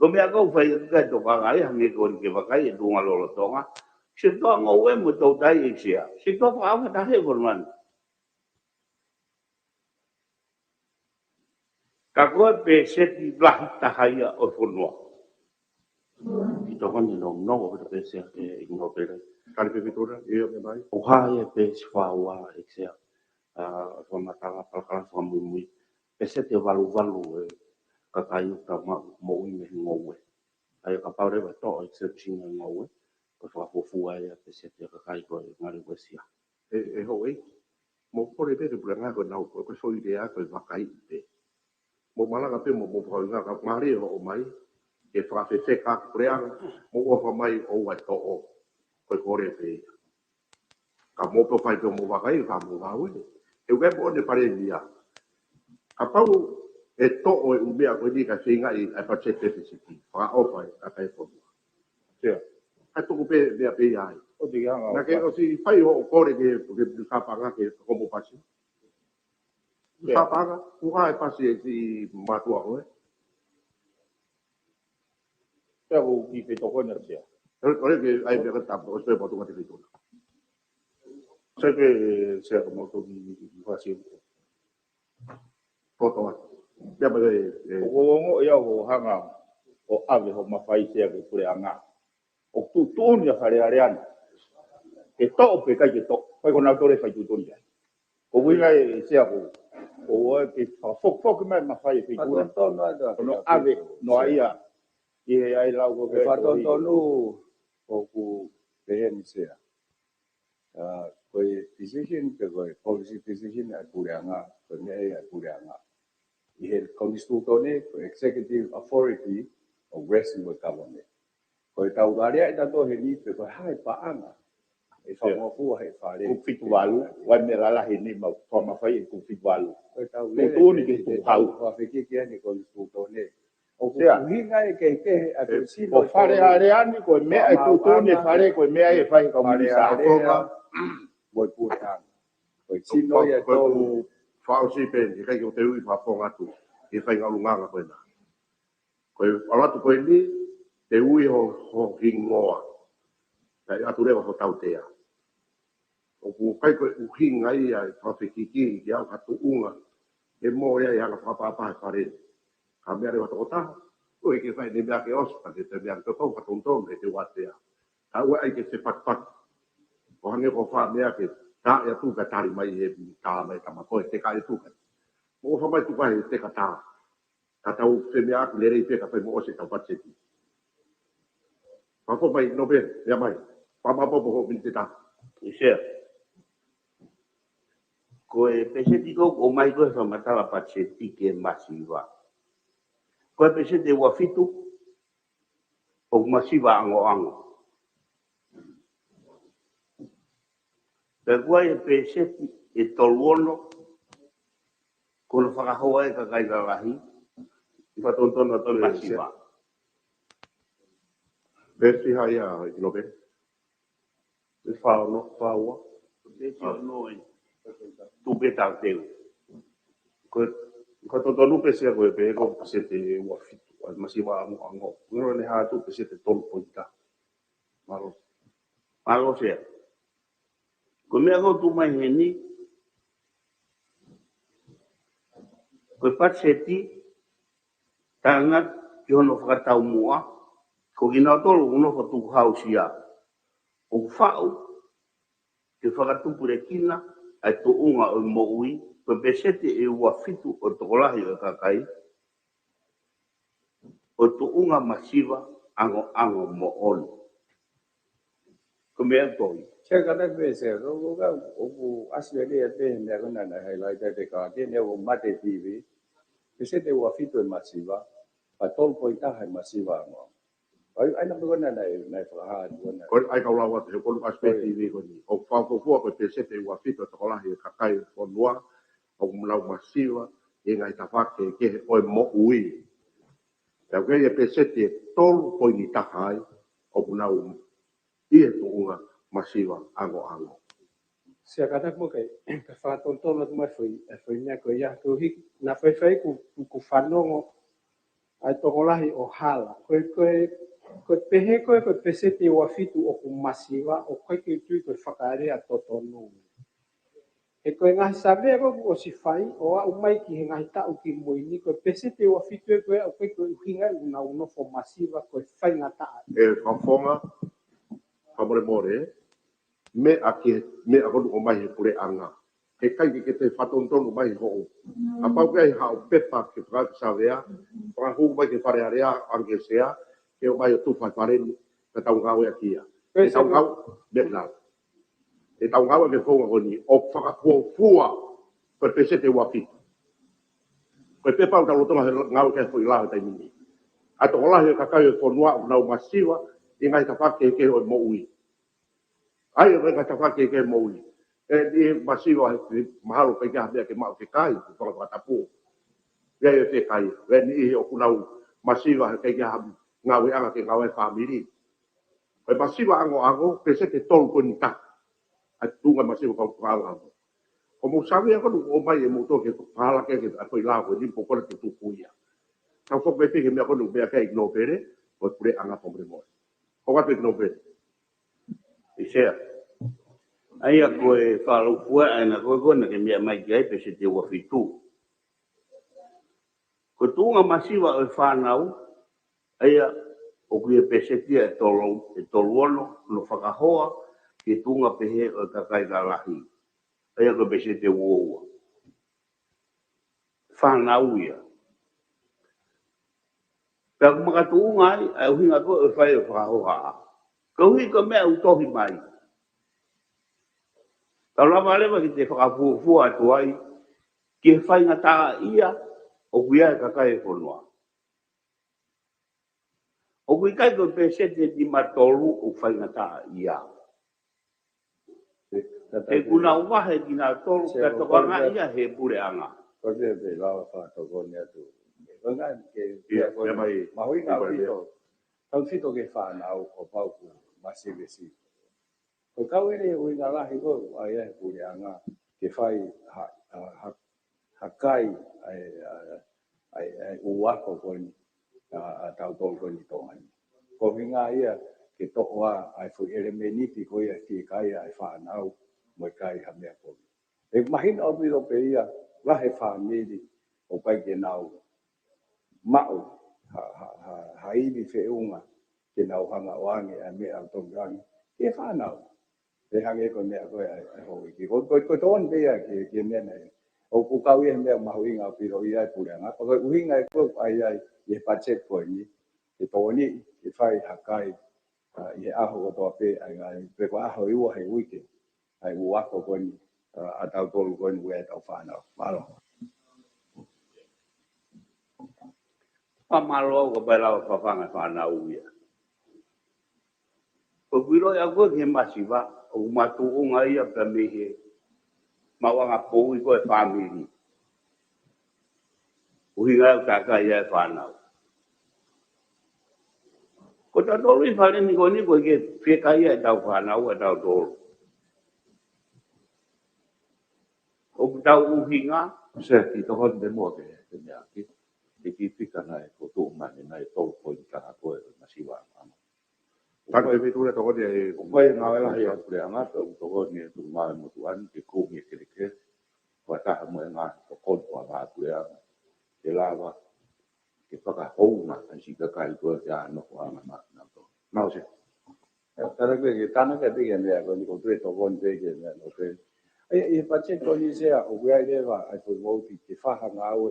ko mea kau whai ka toka ngai hange ko ni ke wakai e tunga lolo tonga se to ngo we mo to dai e sia se to fa ka ta he forman ka ko pe se ti blahi ta haia o forno ki to kon no no o pe se e no pe Kali pe vitora, e me mai. o ha e pe se fa wa e sia a fo matala pa ka fo mui pe se te valu ka kai ka mo i me ngo we ai ka pa re ba to exception ngo we ko fa fo fu ai pe se te ka kai ko ngari we sia E ho e. Mo pore pe pura nga ko nau ko so idea ko vakai te. Mo malanga pe mo po nga ka mari o mai. E fra fe fe ka preang mo o fa mai o wa to o. Ko kore pe. Ka mo po fai pe mo vakai ka mo wa we. E we mo de pare dia. Ka pau e to o u bea ko di ka singa i a pa che te fiti. Fa o fai a kai fo. Sia. Ka to pe bea pe ai. O te hanga. Na ke o si fai o kore ke ka panga ke como pasi. Ka panga, ku ha e pasi e si matua ko e. Pea ko ki pe toko na sia. Ore ke ai be ka tapo, o se po tu ka te fitu. Se ke se ko mo to ki fasi. Foto. Ya ba e O ngo ia o hanga o ave ho mafai sia ke pure anga. O tu ni a fare areana. Ke to pe ka ke to. Ko na tore fai tu ni. Ko winga e sia ko. O ke fok mai mafai pe ku. Whakatontono ada. No ave no ia. Ie ai lau ko E whakatontono o ku pehen sea. Koe decision, koe policy decision ai pureanga, koe mea ai pureanga. I he kongistu tone, koe executive authority of resting with government. Koe tau garea e tato he ni, koe hae paanga. E whamofua he whare. ku fitu walu. Wai me lala he ni mau. Ko mafai e ku fitu walu. Koe tau Tutuni ki tu hau. whawhiki kia ni kongistu tone. O Sea. kuhinga e kehe a koe sino. O fare areani ko mea e tutuni fare ko mea e fai ka munisa. Area, moi pureanga. Koe sino ia ko tolu. fa o si pe, e kai ko te ui fa fonga tu. E fai nga lunga ko na. Ko ala tu ko ni te ui ho hingoa. Kai atu re ho tau tea. O ku kai ko u hinga ia fa fekiki ki au hatu unga. E mo ia ia fa pa pa fare. Ka mea re wa tota. O e ke fai ni mea ke osta ke te mea ke ko fa tonton e te watea. Ka ua ai ke se pat pat. Ko hange ko fa mea ke ta ia tu ka tari mai e ta mai ta ma ko te ka e tu ka. Mo fa mai tu ka e te ka ta. Ka tau se mea ke lere i pe ka fai mo o se tau patseti. Pa ko mai no be, ya mai. Pa ma po ho min te ta. Isia. Ko e pese tiko o mai ko e whamatala pacheti ke masiva. Ko e pese te wafitu o masiva ango. Pe kua e pese e toluono ko no whakahoa e ka kai rahi. I fa tonton na tole Masiva. Besi ha ia i no be. E fa no fa wa. Pese o noi. Tu beta teu. Ko tonton no pesi ko e pe ko se te wa fitu. Masiva ango. No le ha tu pesi te tol poita. Malo. Malo sea. Ko mea ko tu mai heni. Ko e pacheti tanga ki hono whakatau mua. Ko kina tolu uno whatu hausia. O whau ke whakatupure kina ai to unga o moui. Ko pesete e ua fitu o tokolahi o kakai. O to unga masiva ango mo ono. Ko mea toi. Se kada pe se ro ga o ku Australia pe me ga na highlight te ka te ne o mate TV. Pe se te wa fito e masiva. Pa tol poita hai masiva ngo. ai na ko na na fa na ko ai ka lawa te ko aspect TV ko ni o fa ko ko pe se te wa fito to la he ka kai fo noa o mlau masiva e ngai ta fa ke o mo ui ta ke e pe se te tol po ni ta hai o mlau i e to una masiva ango se kata mo kai ka fa tonto no mai foi nya ko ya ko hi na foi ku fanongo ai to lahi o hala ko pehe ko pese te wa fitu o ku masiva o ko ki tu ko fakare a totonu e ko nga sabe ko o si fai o a mai ki nga ta o ki moini ko pese te wa fitu ko o ko hinga na uno fo masiva ko fai nga ta e fa fonga fa more me a ko o mai pure anga ke kai ke te fatonton mai ho a pau ke ha o pepa ke fra sa vea pa hu mai ke pare area ange sea ke o mai tu fa pare ka tau ngau e kia e tau ngau betla e tau ngau ke fonga ko ni o fa ko fua ko pese te wafi ko pepa o tau tonga ngau ke foi la ta ni a to la ka kai ko noa na masiva e ngai ta fa ke o mo ui ai o ka ta fa ke mo ui e di masiva mahalo pe ka ke mau ke kai ko ko tapu ya yo te kai ve ni o kunau masiva ke ka ngawe anga ke ngawe family pe masiva ango pese te tol ko ni ta a tunga masiva ko ala ko mo sabe ko o mai e mo to ke pala ke a ko ila ko ni po ko te tu kuia ka fo pe ke me ko no be ka igno pere ko pure anga pombre mo ko ka te igno pere Isia. Ai a koe whalau fua ai na koe kona ke mea mai ki ai pe se te wafitu. Ko tūnga masiwa o whanau, ai a o kuia pe se tia e tolu ono no whakahoa ki tūnga pehe o kakai ka lahi. Ai a koe pe se te uoua. Whanau ia. Pea kumaka tūnga ai, ai uhinga koe o whai o whakahoa a. Kau hi ka mea utohi mai. Tau lama lewa ki te whakafuafua atu ai, ki he whainga tā ia, o kuia e kakai e whanua. O kui kai ko pe sete di matolu o whainga tā ia. E kuna uwahe ki nā tolu, ka tokanga ia he pure anga. ko te pe la fa to ko ne tu nga ke mai mahui nga fito tau fito ke fa na o pau ku masivesi ko kau ere o nga la hi ko ai e pure anga ke fai ha kai ai ua ko ni a tau tol ko ni to ai ko vinga ia ke to wa ai fu ere meniti ko ia ki kai ai fa na mo kai ha me ko e mahin o bi do pe ia la he family o pai ke nau mau ha ibi fe unga ke nau hanga wangi a me au tong gang ke fa nau e hange ko me ko ai ho ki ko ton be ia ke me nei o ku kau ia me ma hui nga pi ro ia pu nga ko hui nga ko ai e pa che ko ni ke to ni ke fai hakai e aho ko pe ai ai pe ko aho i wo he wiki ai wa ko ni a tau tolu ko ni we tau fa nau malo Pamalo ko pela o whawhanga whanau ia. Ko kuiro ia koe ke masiwa, o matu unga ia pe mehe, mawanga pou i koe whamiri. Uhinga au kaka ia e whanau. Ko ta tolu i whare ni koe ni koe ke whieka ia e tau whanau e tau tolu. O tau uhinga, se ki to hon de mo ke mea ki pika na e ko tu mani na e tol ko i ka ko e masiwa ama ta ko e tu le to ko de ko e na la ya pure anga to ko ni tu ma mo tu an ke ku mi ke wa ta mo nga to ko ko ba pure ke la wa ke pa ka ho na si ka kai ko ya no ko ama na to na o se Tara ke tana ke te ke me ko ni ko tu to kon te ke me no ke e pa che ko ni se o we ai va ai ko mo ki fa ha nga o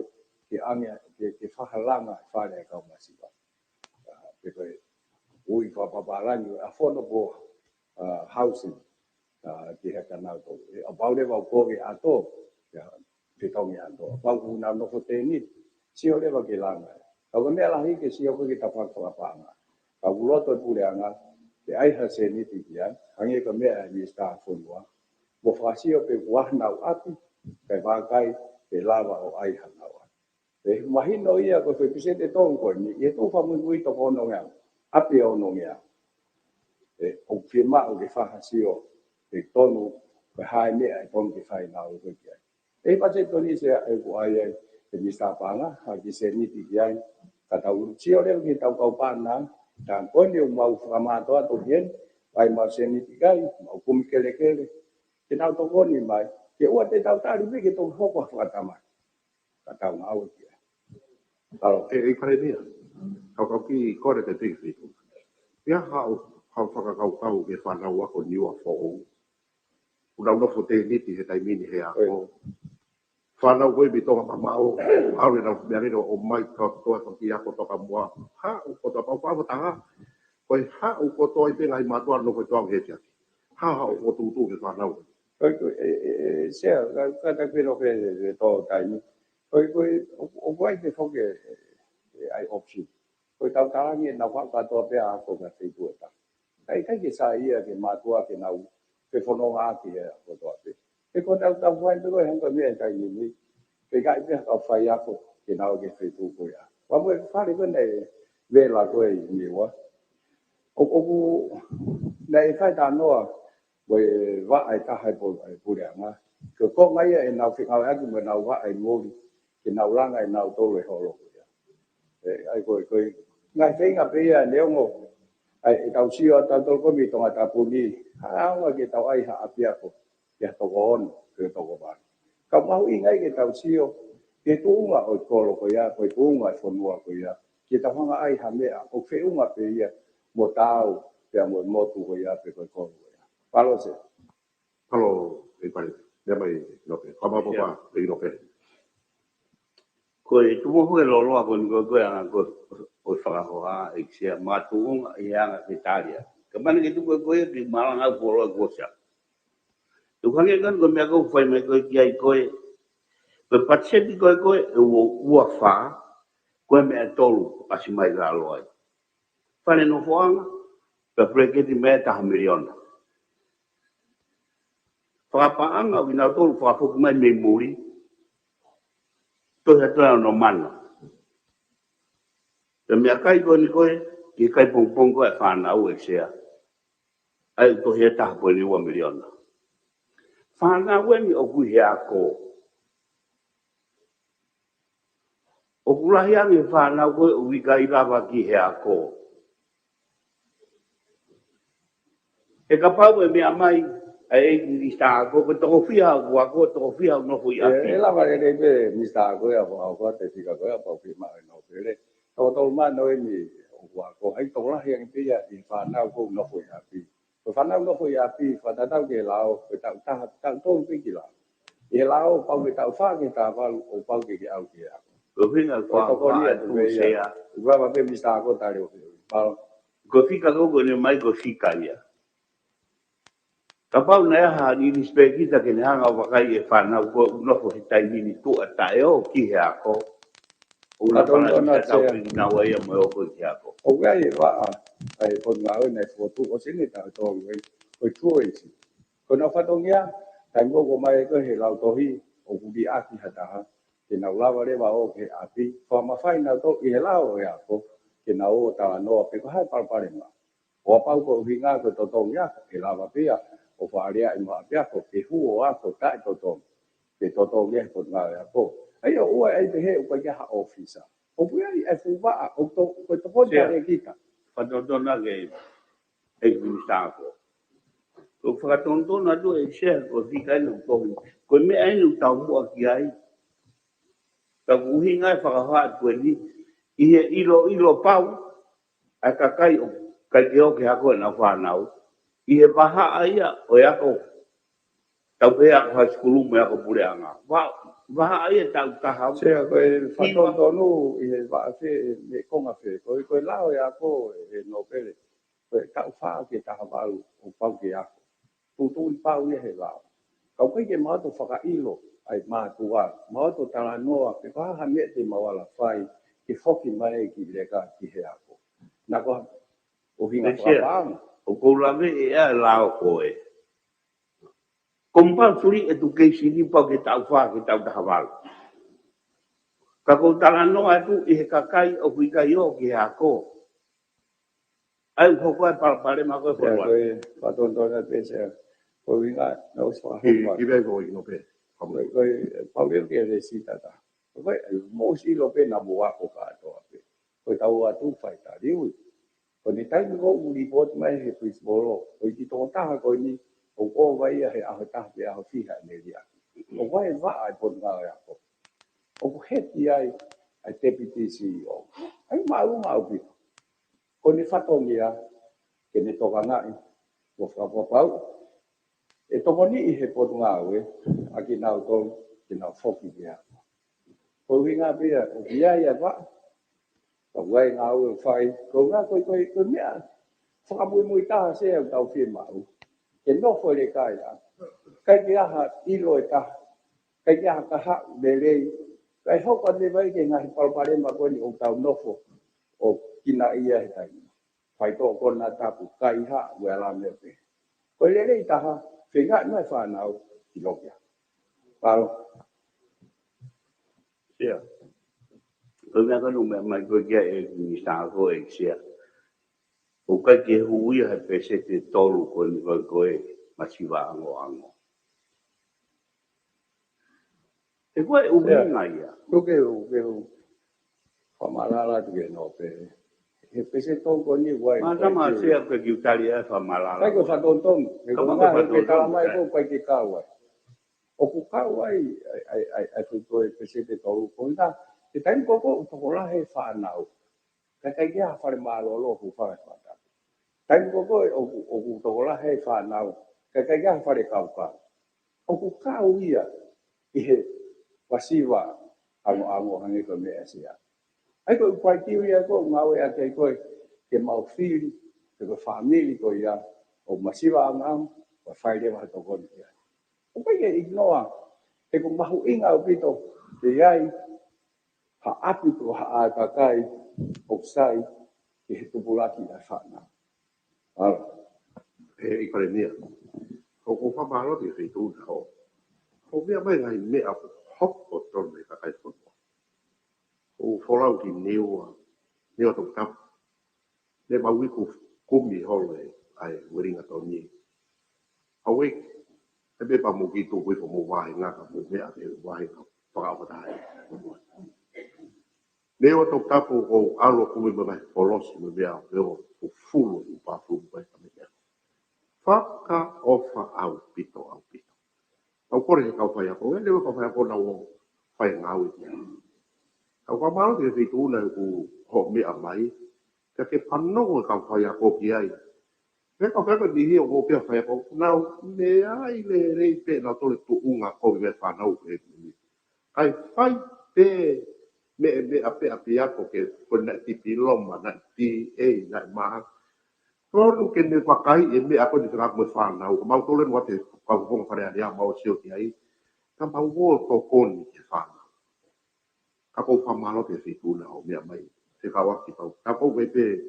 ke anga ke fa ha langa fa le ka ma si ba pe ko ui fa pa pa la ni affordable housing ki ha kana ko a ba le va ko ke a to ya pe tong ya to ba u na no ko te ni si o le va ke langa ka ko me la hi ke si o ke ta pa pa pa ka ulo to pule anga te ai ha se ni ti ya hange ka me ni sta fonwa mo fasio pe wa na api pe va kai pe lava o ai ha na wa pe mahino ia ko fe pisete ton ko ni e to fa muy to ko no nga api o no nga e o firma o ke fa hasio pe tonu pe hai me ai ton ke fai na o ke e pa se to ni se ai ko ai pe ni sta pa nga ha ki se ni ti ya ka tau chio le ki tau kau pa na dan ko ni mau fa ma to hien ai ma se ni ti kai mau kum kele kele ke nau to ko ni mai ke o te tau ta ri ke to ho ko fa ta mai ka tau ngau ki e pare dia kau ki kore te tiki ia hau whakakau ke whanau ako niwa whoo unau no fo te niti he taimini he ako whanau koe mi tonga mamao aure na mearino o mai ka toa ki ako toka mua ha u kotoa pau pau tanga koe ha u kotoa i penga i matua no koe toa he tia ha u kotutu ke whanau se ka ta pero que to taimi o vai te fo que ai option ko tau ta ngi na wa ka to pe a ko ka te tu ta kai ke sa ia ke matua ke nau pe fo no ha ki ko to pe e ko tau tau vai pe ko han ko me ta ni pe kai pe ka fa ya ko ke nau ke te tu ko ya wa mo fa le ben dai ve la ko ni wa o nei fa ta no we wa ai ta hai po ai pu le ma ko ngai e nau fi ngau aku me nau wa ai ngoli ke nau la ngai nau to le ho lo e ai ko ngai fe nga pe ya le ngo ai tau sio ta to ko mi tonga ta pu ni ha nga ke tau ai ha apia ko ya to on ke to ko ba ka mau i ngai ke tau sio ke tu nga o ko lo ko ya ko tu nga fo no ko ya ke ta nga ai ha me a o fe nga pe ya mo tau pe mo tu ko ya pe ko Palo se. Palo e pare dia mai no pe kama papa e no pe ko e tu mo e lolo a kon ko a ko o fa ho a e sia ma tu e a Italia ka man ke tu ko e malang a ko lo ko sia tu kan kan ko me ko fai me ko ki ai ko e patseti ko e o fa ko me tolu asi mai la lo ai fa no fo anga pe preke di me ta miliona whakapaanga wina tolu whakapoku mai me muri tohi atua no mana. Te mea kai koe ni koe, ki kai pongpong koe whanau e sea. Ai tohi e taha poe ni 1 miliona. Whanau e ni o kui he a ko. O kurahi angi whanau koe o wika i rawa ki he a ko. E ka pau e mea mai, ai ni sta ko ko to fia ko to fia no fui a E la va re be mi sta ko ya ko te fika ko ya pa fi ma no pele. To ma no ni wa ko ai to la yang pe ya i fa na ko no fui a pi. Ko fa na no fui a pi fa ta ta ke lao ko ta to pi ki la. E lao pa ke ta fa ke ta va o pa ke au ke ya. ko finga To ko ni tu sea. Wa va pe mi sta ko ta re pa Ko fika ko ni mai ko fika ia. Ka pau na ha ni respect ke ne hanga wakai e whanau ko no fo hitai ni tu atai o ki he ako. Una pana ni tau ki na wai mo o ko ki ako. o ga e va ai ko nga o nei foto o se ni ta to o tu e si ko na fa tong ya ta ngo ko mai ko he lau to hi o ku di a ki ha ta ha ke na la va le va o ke a pi fa ma fa na to i he lau ya ko ke na o ta no pe ko ha pa pa le ma o pa ko hi nga ko to tong ya ke la va pe ya o fa ria i ma pe ko ke hu o a ko ta to to ke to to ye ko nga ya ko ai o ai te he o ka ha officer o pui ai fu va o to ko to ho ja re kita Whakatotona ke e kunstako. Ko whakatotona tu e share ko fika ino tohu. Ko me ainu tau mua ki ai. Ka kuhi ngai whakahaa tue ni. I he ilo pau. A ka kai o kai ke oke hako e na whanau. I he paha aia o e ako. Tau pe ako hai skulu me ako pure anga. Waha aia tau taha. se ko fa to no i va fe me konga fe ko lao ya ko e no pele ko ta fa ke ta va o pau ke ya tu pau ye he lao ka ko ke ma to fa ka ilo ai ma tu wa ma to ta no pe pa ha me te ma wala fai ke foki mai ki le ka ki he ako na ko o hinga whakapanga. O koulawe e a lao koe. Compulsory education ni pa ke tau wha ke tau tahawal. Ka kou talano atu i he kakai o huikai o ki a ko. Ai hoko e palapare ma koe Pea whanua. koe whatondona pese. Koe winga na uswa Ki hapa. vei ko i no pe. Koe paurio ke re sita ta. Koe mo si lo pe na mua ko ka atoa pe. Koe tau atu whai ta riui. Koe ni tai ko uri pot mai he pisbolo. Koe ki tō taha koe ni o ko vai he aho taha pe aho fiha ne ria. O vai va ai pot ngā ea ko. O ko heti ai ai deputy CEO. Ai mau mau pi. Koe ni whatongia ke ne toka ngai. Ko whakapapau. E tongo ni i he pot ngā ue. Aki nau tō ki nau whoki ki hapa. Koe winga pia o kia ia va. Ka wai ngā ue whai. Ko ngā koe mea. Whakamui mui taha se au tau whie mau. Ke nofo le kai a. Kai ki aha ilo e taha. Kai ki aha kaha le rei. Kai hoka le vai ke ngahi palpare ma koe ni o tau nofo. O kina ia he tai. Whai tō kona tapu. Kai ha ue ala mea pe. Koe le rei taha. Whenga noi whanau ki lokia. Paro. Sia. Koe mea kanu mea mai koe kia e ni sāko e sia. O kai ke hui he pese te tolu koe ni koe masiwa ango. E koe umi ngai ia. Uke whamarala tu ke no pe. He pese tō ko ni wai. Mātama sia koe ki utari e whamalala. Kai ko whatontong. He ko ngā he ke talamai ko kai ke kāwai. O ku kāwai ai koe pese te tolu ko nga. Te taim koko utokola he whanau. Kai kia whare mālolo ku whare whata. Taim koko o ku utokola he whanau. Kai kia whare kaukau. O ku kāu ia i he wasiwa ango hangi ko mea sia. Ai ko criteria ko ngawe a kei koe ke mau whiri, ke koe whamiri ko ia o masiwa angam, o whaere wa toko ni ia. O kai ke ignoa, he ko mahu inga o pito, te iai, ha api ko ha a kakai, o sai, ke he tupulaki a whana. Ala. E i kare mea. Ko whamaro te whi tūna ho. Ko mea mai ngai mea hoko tonu e kakai whanua. O wholau ki niua tō tapu. Ne mawiku kumi hole ai weringa tō ni. Awe, e me pa muki tō wiko mo wahi ngaka mo mea te wahi ngā whakawatahe. Neo tō tapu o alo kumi mai polosi me mea o fulu i pāfulu mai ka mea. Whaka ofa au pito. Au kore he kau whai ako, e lewa kau whai ako na o whai ngāwi kia. Au ka maro te whituna ku ho mea mai, ka ke panongo ka whai ako ki ai. Ka kau whai ni hio ko pia whai ako, nau me ai le rei pe na tole tu unga ko me whanau e ni. Kai whai pe me ape ako ke kona tipi loma na ti e na maa. Koro ke ne wakai e me ako ni tanga mo whanau, ka mau tole mo te kau honga whare ania mau sio ki ai. Ka mau wo to koni ke whanau. Ka kou whamalo te whituna o mea mai, te kawaki tau. Ka kou wepe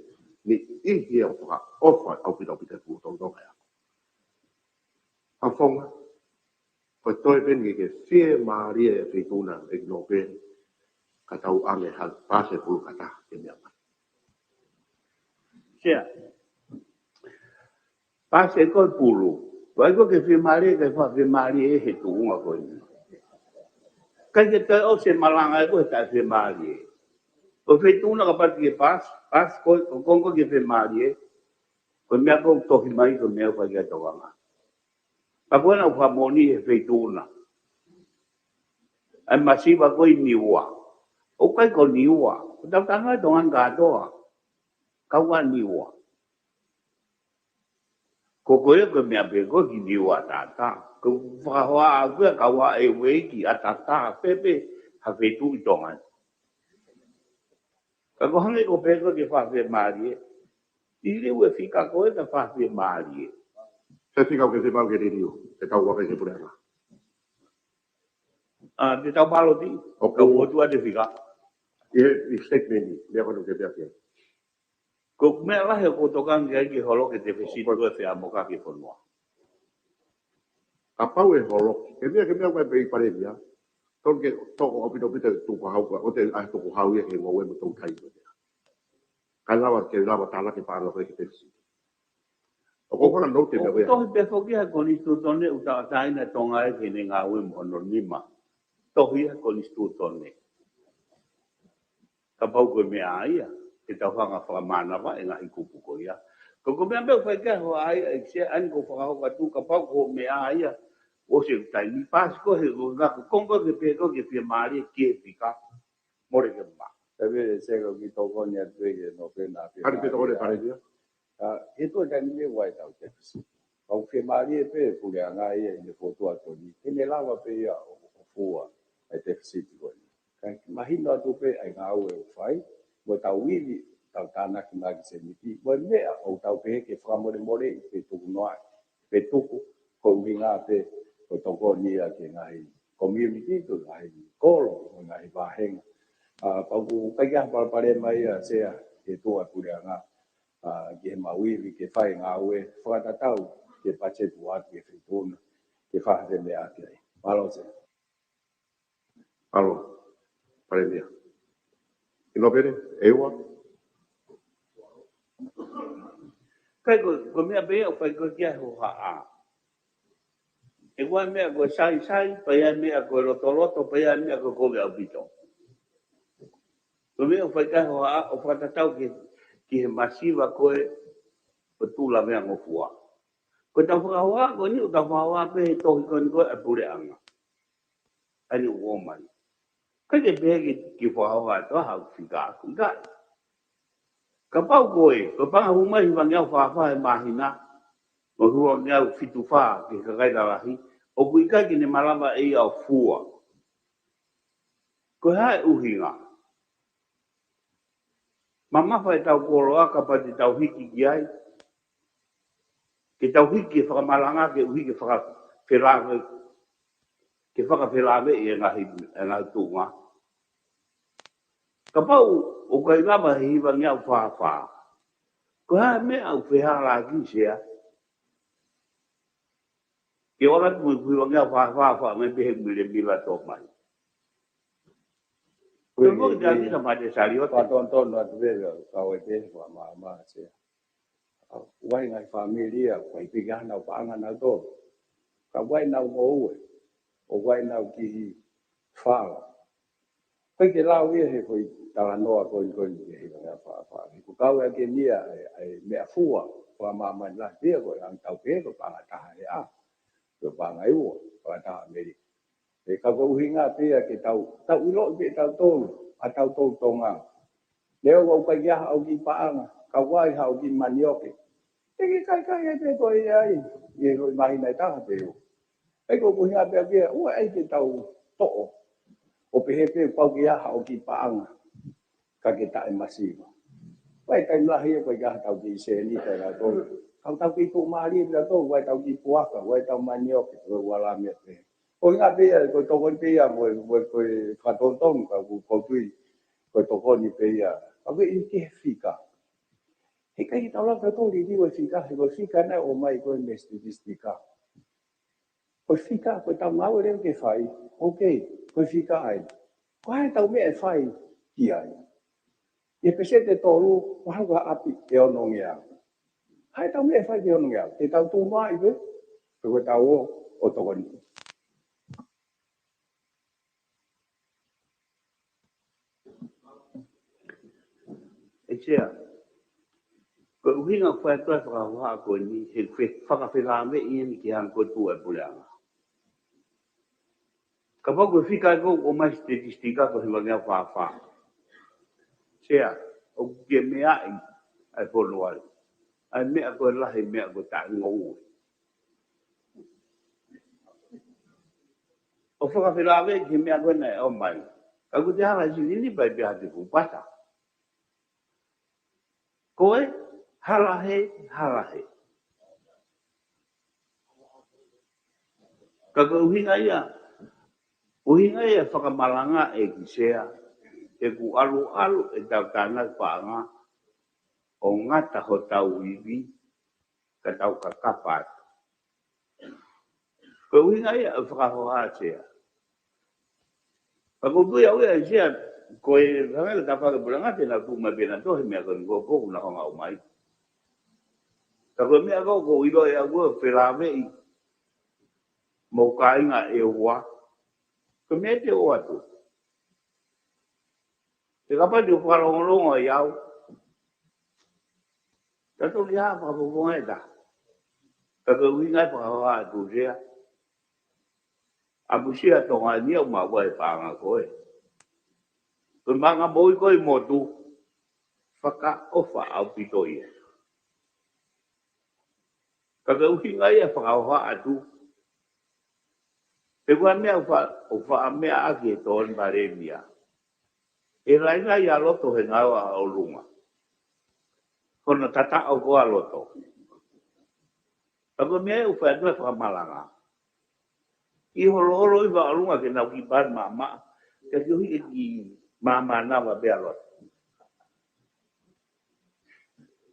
ni ihi au whaka ofa au pita pū tau tonga ea. Ka whonga, koe toi peni ke whie maaria e whituna e kino pēni, ka tau ame hal pāse pulu kata e mea mai. Sia. Pase koe pulu. Wai koe ke whimaria ke whimaria e he tuunga koe ni. Kai ke tai o se malanga e koe tai whimaria. Koe whituna ka pati ke pas koe kongo ke whimaria. Koe mea koe tohi mai koe mea koe kia tawanga. Ka koe na whamoni e whituna. Ai masiwa koe niua. O kai ko niua. Ko tau tanga e tongan katoa. Kaua niua. Ko koe koe mea pe koe ki niua tata. Ko whakahoa a koe kaua e weiki a tata pepe ha whitu i tongan. Ka ko hange ko pe koe ke whawhi marie. I reu e whika koe ka whawhi marie. Se whika ke te mau ke rio, te kau wakai ke puranga. Te tau palo ti. Ka uotua te whika. I statement ni, mea kono ke pia kia. Ko me la he ko tokan ki holo ke te fesi ko te amoka ki fonua. A pau e holo. Ke mea koe pei pare mea. Tolke toko opito pita tuku hau koe. O te ai tuku hau ia ke ngoe mo tau kai koe. Kai lawa ke lawa tala ke paano koe ke te fesi. O kona no te mea koe. Tohi pe foki ha ko ni stu tone uta taina tonga e ke ne ngā ui mo no nima. Tohi ha ko ni stu tone. Ka pau koe mea ia. Ke tau hanga whakamana wa e ngahi kupu ko ia. Ko mea meu whai kia hoa ai e se ani ko whakahoka tu ka pau ko mea ia. O se tai ni pas ko he ko ngako kongo ke pe ko ke pia maari ke pika. More ke ma. Tapi saya kalau kita kau ni ada je no pernah. Hari pe toko re pare mea. Itu kan ni wai tau te. Kau ke mari pe pule anga ia ni foto atau ni. Ini lama pe ya fua ai te siti ko. Kan mahina tu pe ai ngau e fai. Mo tau wili tau tana ki magi se miti. Mo mea o tau pe ke whamore more pe tuku noa. Pe tuku ko winga pe ko toko ni a ke ngai community tu ngai kolo ngai bahenga. Pau kai ya pare mai a se e toa pule anga. Ke mawili ke whai ngā ue whakatatau ke pache tua ke whitona ke whahare mea ake ai. Malo se. Alo. Pare mea. Ino pere? Ewa? Kai ko mea pe o pai ko kia ho ha a. E wai mea ko sai, pai ai mea ko roto, pai ai mea ko kowe au pito. Ko mea o pai kai ho ha a o whakatatau ki he masiva koe o tūla mea ngofua. Ko tau whakahoa, ko ni o tau whakahoa pe he tohi ko ni koe a pure anga. Ani o omai. Kai ke pehe ki whakahoa toa hau whika aku kai. Ka pau koe, ko panga humai wa ngeau whawha e mahina. Mo hua ngeau fitu wha ki kakai rahi. O kui kai ki ne malama e au fua. Ko hae uhinga. Mamafa e tau koroa ka pati tau hiki ki ai. Ke tau hiki e whakamalanga ke uhiki whakawhelawe. Ke whakawhelawe e ngahi tūnga. Ka pau o kai ngama he hiwa ngeau whawha. Ko hae mea au whehara ki sea. Ke ora tu kui wangea whawha me pehe mire mila tō mai. Ko mo ki ati na mate sari o te. Patonton no atu vega kau e te wa mama se. Wai ngai familia wai pigana o panga na to. Ka wai na o o wai na ki fa. Kai ke lau ia he koi tala noa koi he nga fa. Ko kau e ke nia ai mea fua wa mama la dia ko ang tau pe ko panga taha e a. Ko panga i o panga taha meri. E ka ko uhinga pe ke tau ilo pe tau tolu a tau tolu tonga. Leo ko ka ya au ki paanga ka wai hau ki manioke. E ki kai e pe ko ai e ro mai nei ta pe o. E ko uhinga pe ke o ai ke tau to o pe he pe pau ki ya hau ki paanga ka ke ta e masiva. Wai kai la he ko ya tau ki se ni ta la to. Kau tau ki tu mari la to wai tau ki puaka wai tau manioke ko wala me pe. O nga pe ko to ko pe ya mo ko fa ton ton ka ko tui ko to ko ni pe ya a ve ke fika e kai ta la to li di ko fika na o mai ko investigika ko fika ko ta mau le ke fai okay ko fika ai ko ai ta me fai ki ai e pese te to lu wa ga api e ono ngia ai ta me fai e ono ngia te ta tu mai ve ko ta o to ko ni E sea. Ko uhinga whae toa whakahoa ko ni he whakawhelawe i ni ki hang ko tu e puleanga. Ka pau ko whika ko o mai statistika ko hiwa ngea whawha. Sea, o ke mea ai pono ai. Ai mea ko lahi mea ko ta ngou. O whakawhelawe ki mea ko nei o mai. Ka ko te hana si nini pai pia te kupata. Koe, halahe. Ka ko uhinga ia whakamalanga e ki sea, e ku alu e tau tāna whaanga. o ngata ho tau iwi, ka tau ka kapat. Ko winga ia o whakahoa sea. Pako tui au ia sea, ko e rangele ka whakapuranga tēnā kuma pēnā tohe mea kon ko poku na honga o mai. Ka koe mea ko ilo e agua whelawei, mo ka inga e oa. Ko mea te o atu. Te kapati o whakalongolongo i au. Tato li haa whakapoponga e ta. Ka koe winga e whakahoa atu sea. Apu sia tonga ni au maua e pānga koe. Koe manga moi koe motu, whaka ofa au pitoi e. Ka koe winga e whakahoa atu. Te kua mea o wha mea ake e tōn paremia. E raina i aloto he ngawa o lunga. Kono tata o koa loto. Ako mea u wha nua whamalanga. I holo i wa o lunga ke nau ki pan mama. Ka ki hui e ki mama nawa bea loto.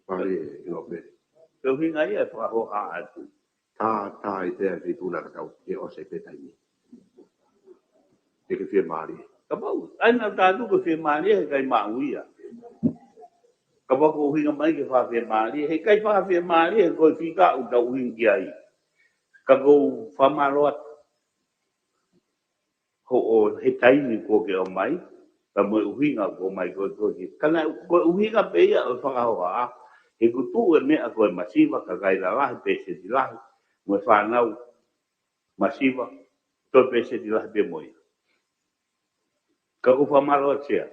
Pare i no pe. Ka hui ngai e whakahoa atu. Tā i te ai tūna ka tau e o se petai ni. Te ke whia maari. Ka pau, aina tātu ka whi maari he kai mauia. Ka wako hinga mai ke wha whi maari. He kai wha whi maari he koi whika u tau hingi ai. Ka kou whamaroat. Ho o he taini ko ke o mai. Ka mo uhinga ko mai ko toki. Kana ko uhinga peia o whakahoa. He kutu e mea koe masiva ka kaira lahi pese di lahi. Mo e whanau masiva. To pese di lahi pe moia. Ka ufa malo tia.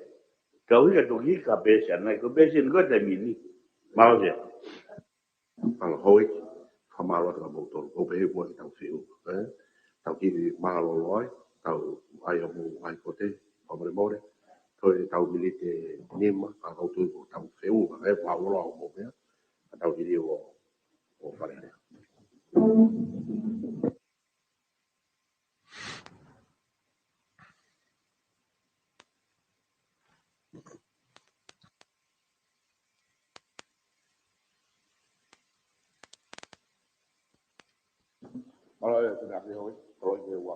Ka uia toki ka pese anai. Ko pese ni koe te mini. Malo tia. Palo hoi. Whamalo ka mautoru. O pe he kua ki tau whiu. Tau ki mahalo loi. Tau ai o mu ai kote. Pamare more. Toi tau milite nima. Ka kautu ko tau whiu. Ka e whaola o mo mea. Ka tau hiri o wharerea. Malo e te naki hoi, roi te ua.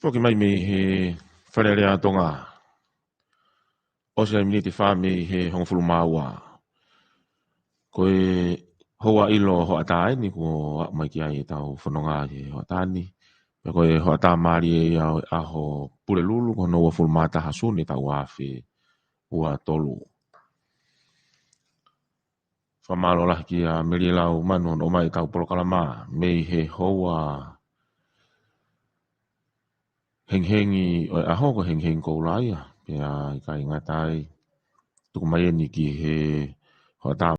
Whoki mai me he wharerea tonga. O se mini te wha me he hongfulu maua. Koe hoa ilo hoa tāi ni ko mai ki ai e tau whanonga he hoa tāni. Pea koe hoa tā maari e aho pure lulu ko noa fulu mata hasu ni tau awhi ua tolu. Whamalo lahi ki a meri lau manu o mai tau polokalama. Mei he hoa henghengi o aho ko hengheng kou laia. Pea i kai ngatai tuku mai e ni ki he hoa tā